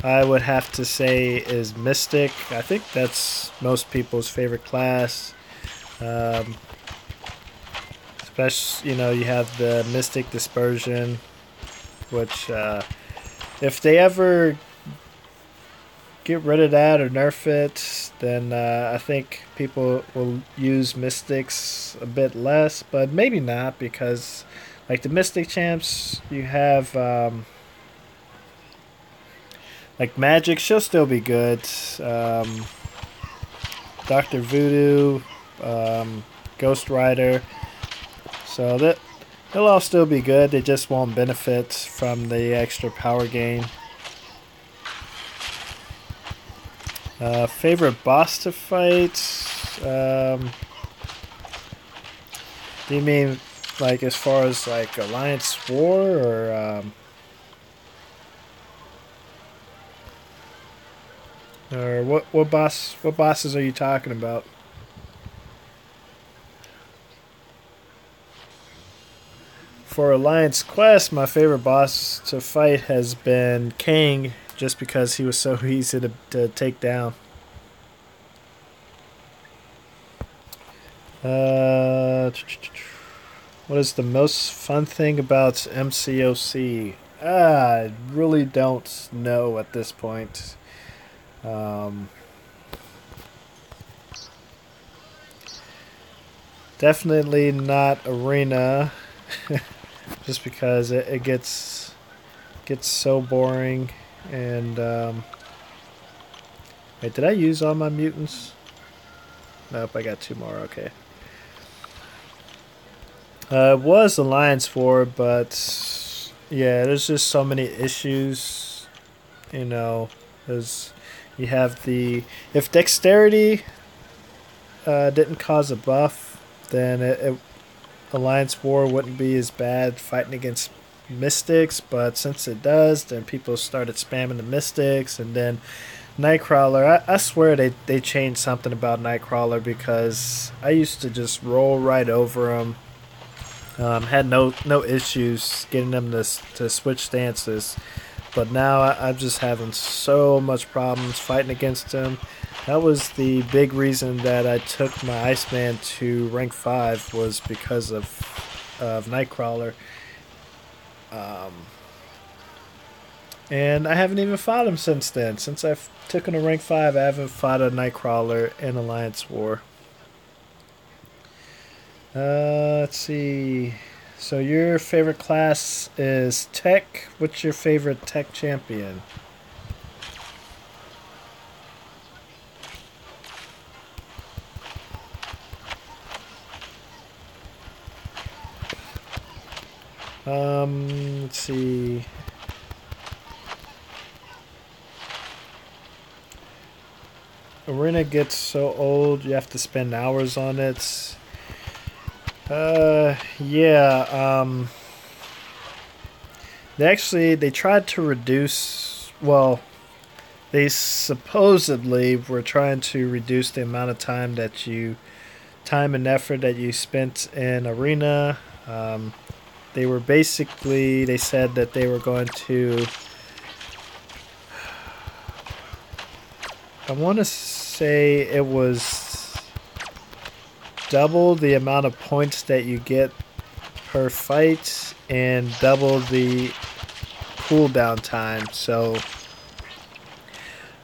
I would have to say, is Mystic. I think that's most people's favorite class. Especially, you have the Mystic Dispersion, which if they ever get rid of that or nerf it, then I think people will use Mystics a bit less, but maybe not, because like the Mystic champs, you have like Magic, she'll still be good. Dr. Voodoo, Ghost Rider, so they'll all still be good. They just won't benefit from the extra power gain. Favorite boss to fight? Do you mean like as far as like Alliance War, or what bosses are you talking about? For Alliance Quest, my favorite boss to fight has been King, just because he was so easy to take down. What is the most fun thing about MCOC? I really don't know at this point. Definitely not Arena, just because it gets so boring. And wait, did I use all my mutants? Nope, I got 2 more. Okay. It was Alliance War, but yeah, there's just so many issues. There's you have if Dexterity didn't cause a buff, then Alliance War wouldn't be as bad fighting against Mystics, but since it does, then people started spamming the Mystics, and then Nightcrawler. I swear they changed something about Nightcrawler, because I used to just roll right over him. Had no issues getting them to switch stances, but now I'm just having so much problems fighting against him. That was the big reason that I took my Iceman to rank 5, was because of Nightcrawler. And I haven't even fought him since then. Since I took him to rank 5, I haven't fought a Nightcrawler in Alliance War. Let's see. So your favorite class is Tech. What's your favorite Tech champion? Let's see. Arena gets so old, you have to spend hours on it. Yeah. They tried to reduce. Well, they supposedly were trying to reduce the amount of time and effort that you spent in arena. They said that they were going to, I want to say it was double the amount of points that you get per fight and double the cooldown time. So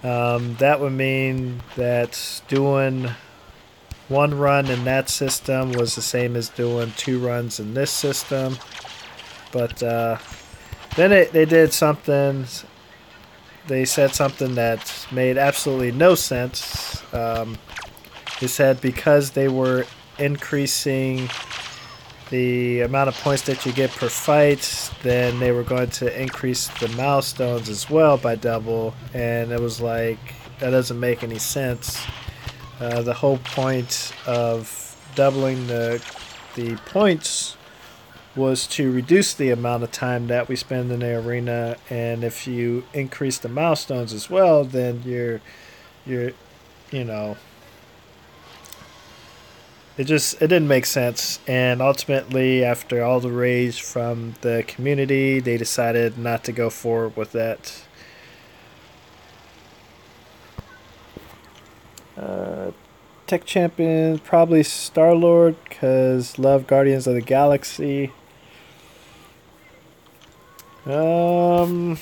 that would mean that doing one run in that system was the same as doing 2 runs in this system. But then they did something. They said something that made absolutely no sense. They said because they were increasing the amount of points that you get per fight, then they were going to increase the milestones as well by double. And it was like, that doesn't make any sense. The whole point of doubling the points was to reduce the amount of time that we spend in the arena, and if you increase the milestones as well, then you're you know, it didn't make sense. And ultimately, after all the rage from the community, they decided not to go forward with that. Tech champion, probably Star-Lord, because love Guardians of the Galaxy. Not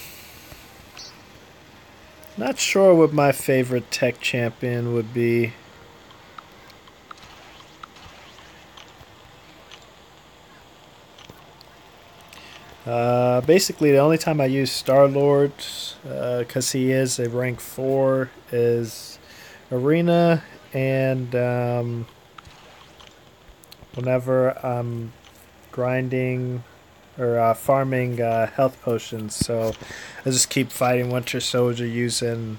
sure what my favorite tech champion would be. Basically, the only time I use Star-Lord, because he is a rank 4, is Arena, and whenever I'm grinding or farming health potions. So I just keep fighting Winter Soldier using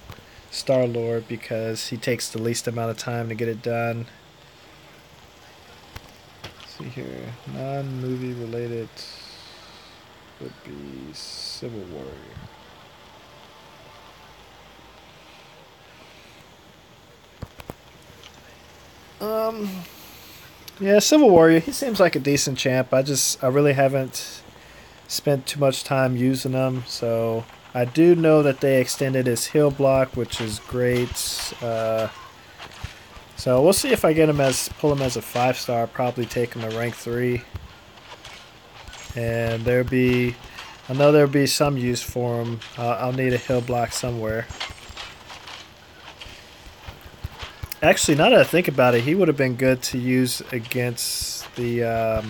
Star-Lord because he takes the least amount of time to get it done. Let's see here. Non-movie related would be Civil Warrior. Yeah, Civil Warrior. He seems like a decent champ. I really haven't spent too much time using him. So I do know that they extended his heal block, which is great. So we'll see if I pull him as a 5-star. I'll probably take him to rank 3. And I know there'll be some use for him. I'll need a heal block somewhere. Actually, now that I think about it, he would have been good to use against the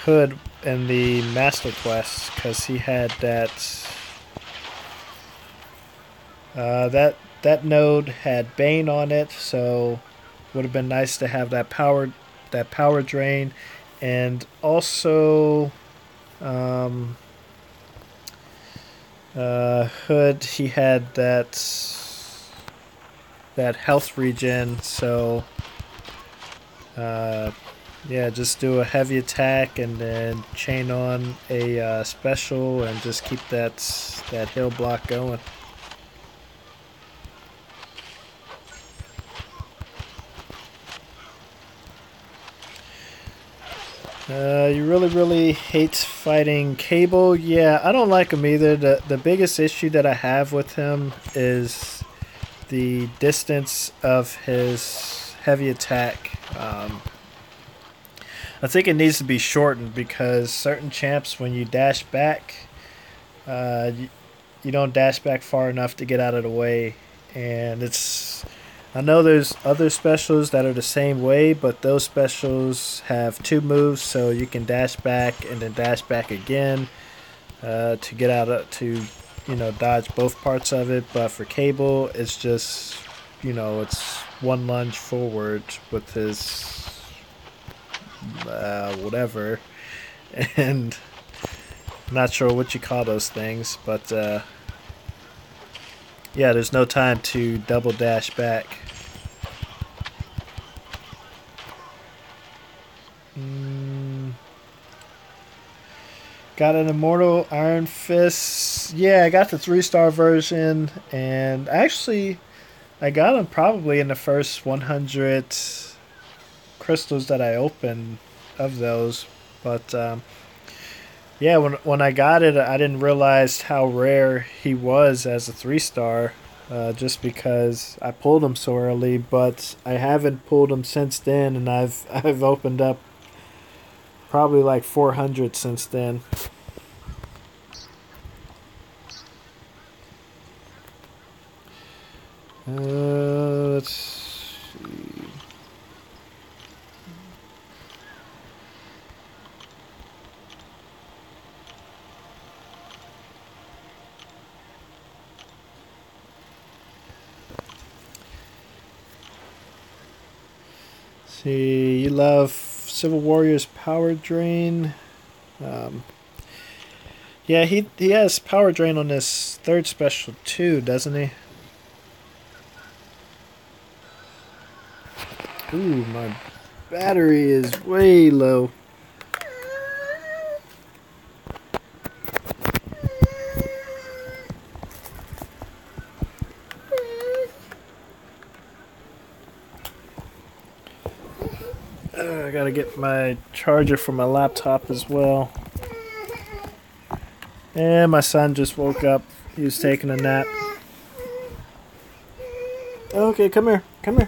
Hood in the Master Quest, because he had that node had Bane on it, so would have been nice to have that power drain, and also Hood, he had that health regen, so yeah, just do a heavy attack and then chain on a special and just keep that heal block going. You really hate fighting Cable. Yeah, I don't like him either. The biggest issue that I have with him is the distance of his heavy attack. I think it needs to be shortened because certain champs, when you dash back, you don't dash back far enough to get out of the way. And I know there's other specials that are the same way, but those specials have 2 moves, so you can dash back and then dash back again to get out to dodge both parts of it. But for Cable, it's just it's one lunge forward with his whatever, and I'm not sure what you call those things, but yeah, there's no time to double dash back. Got an Immortal Iron Fist. Yeah, I got the 3-star version, and actually, I got them probably in the first 100 crystals that I opened of those. But yeah, when I got it, I didn't realize how rare he was as a 3-star, just because I pulled him so early. But I haven't pulled him since then, and I've opened up probably like 400 since then. Let's see. See, you love Civil Warrior's Power Drain. Yeah, he has Power Drain on this third special too, doesn't he? Ooh, my battery is way low. I gotta get my charger for my laptop as well. And my son just woke up. He was taking a nap. Okay, come here. Come here.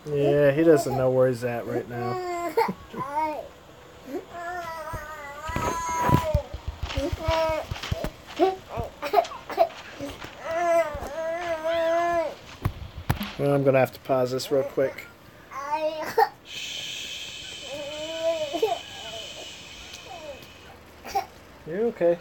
Yeah, he doesn't know where he's at right now. Well, I'm gonna have to pause this real quick. You're okay.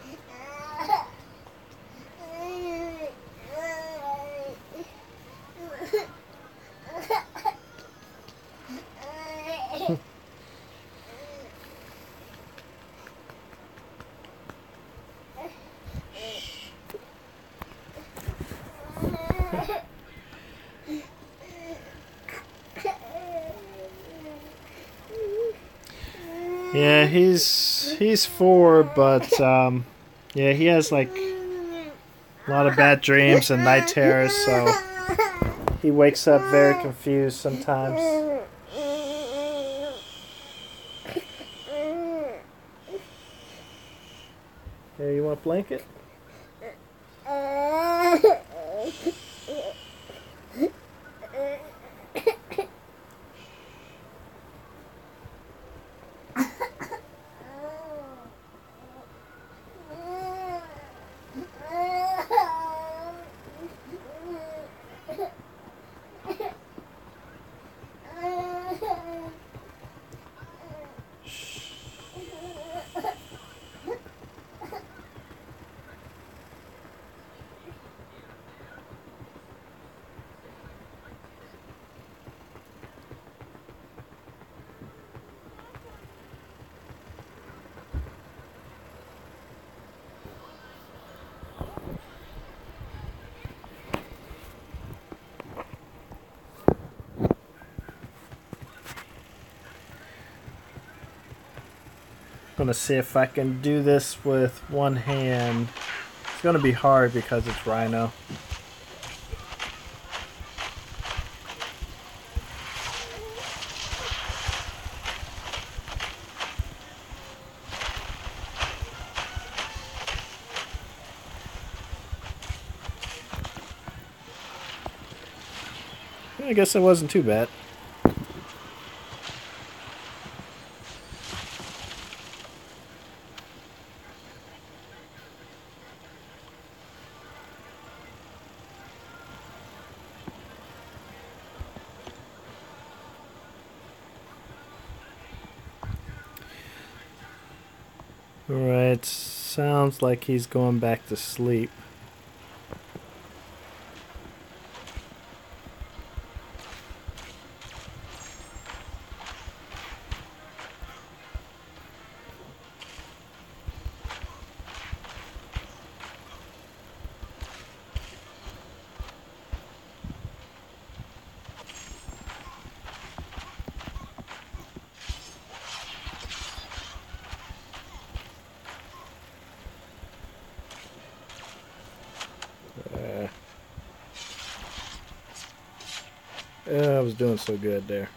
Yeah, he's 4, but yeah, he has like a lot of bad dreams and night terrors, so he wakes up very confused sometimes. Hey, you want a blanket? Gonna see if I can do this with one hand. It's gonna be hard because it's Rhino. I guess it wasn't too bad. Alright, sounds like he's going back to sleep. I was doing so good there.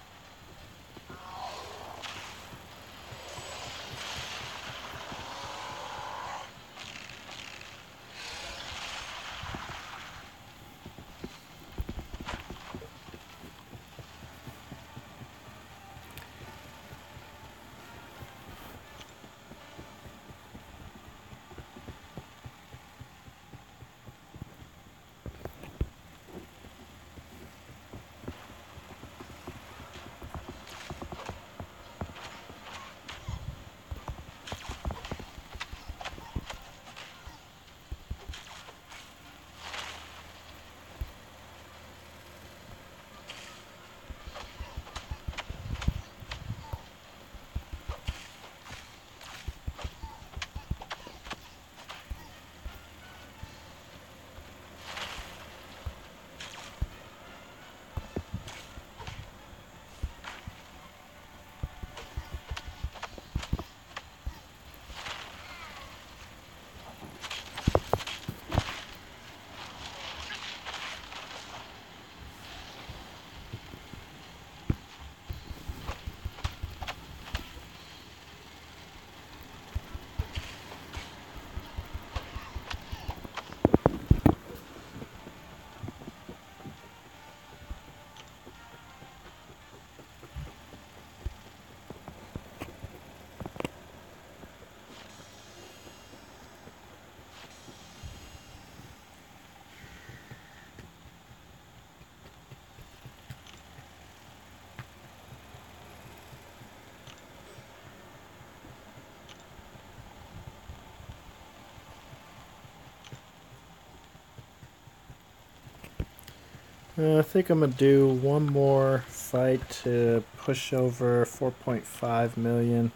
I think I'm going to do one more fight to push over 4.5 million.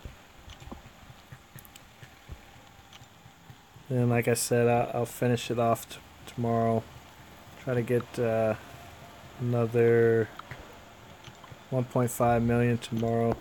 And like I said, I'll finish it off tomorrow. Try to get another 1.5 million tomorrow.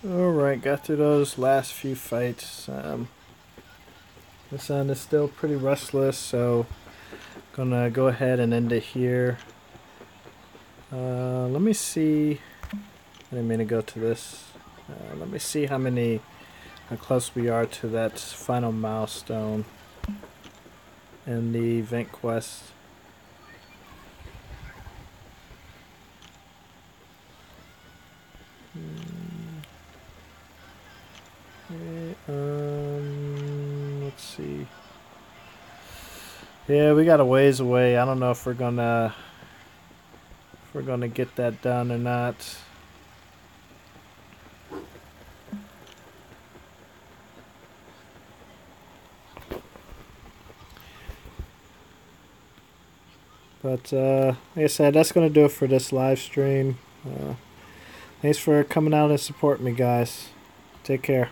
Alright, got through those last few fights. The sun is still pretty restless, so gonna go ahead and end it here. Let me see. I didn't mean to go to this. Let me see how close we are to that final milestone in the event quest. Let's see. Yeah, we got a ways away. I don't know if we're gonna get that done or not. But like I said, that's gonna do it for this live stream. Thanks for coming out and supporting me, guys. Take care.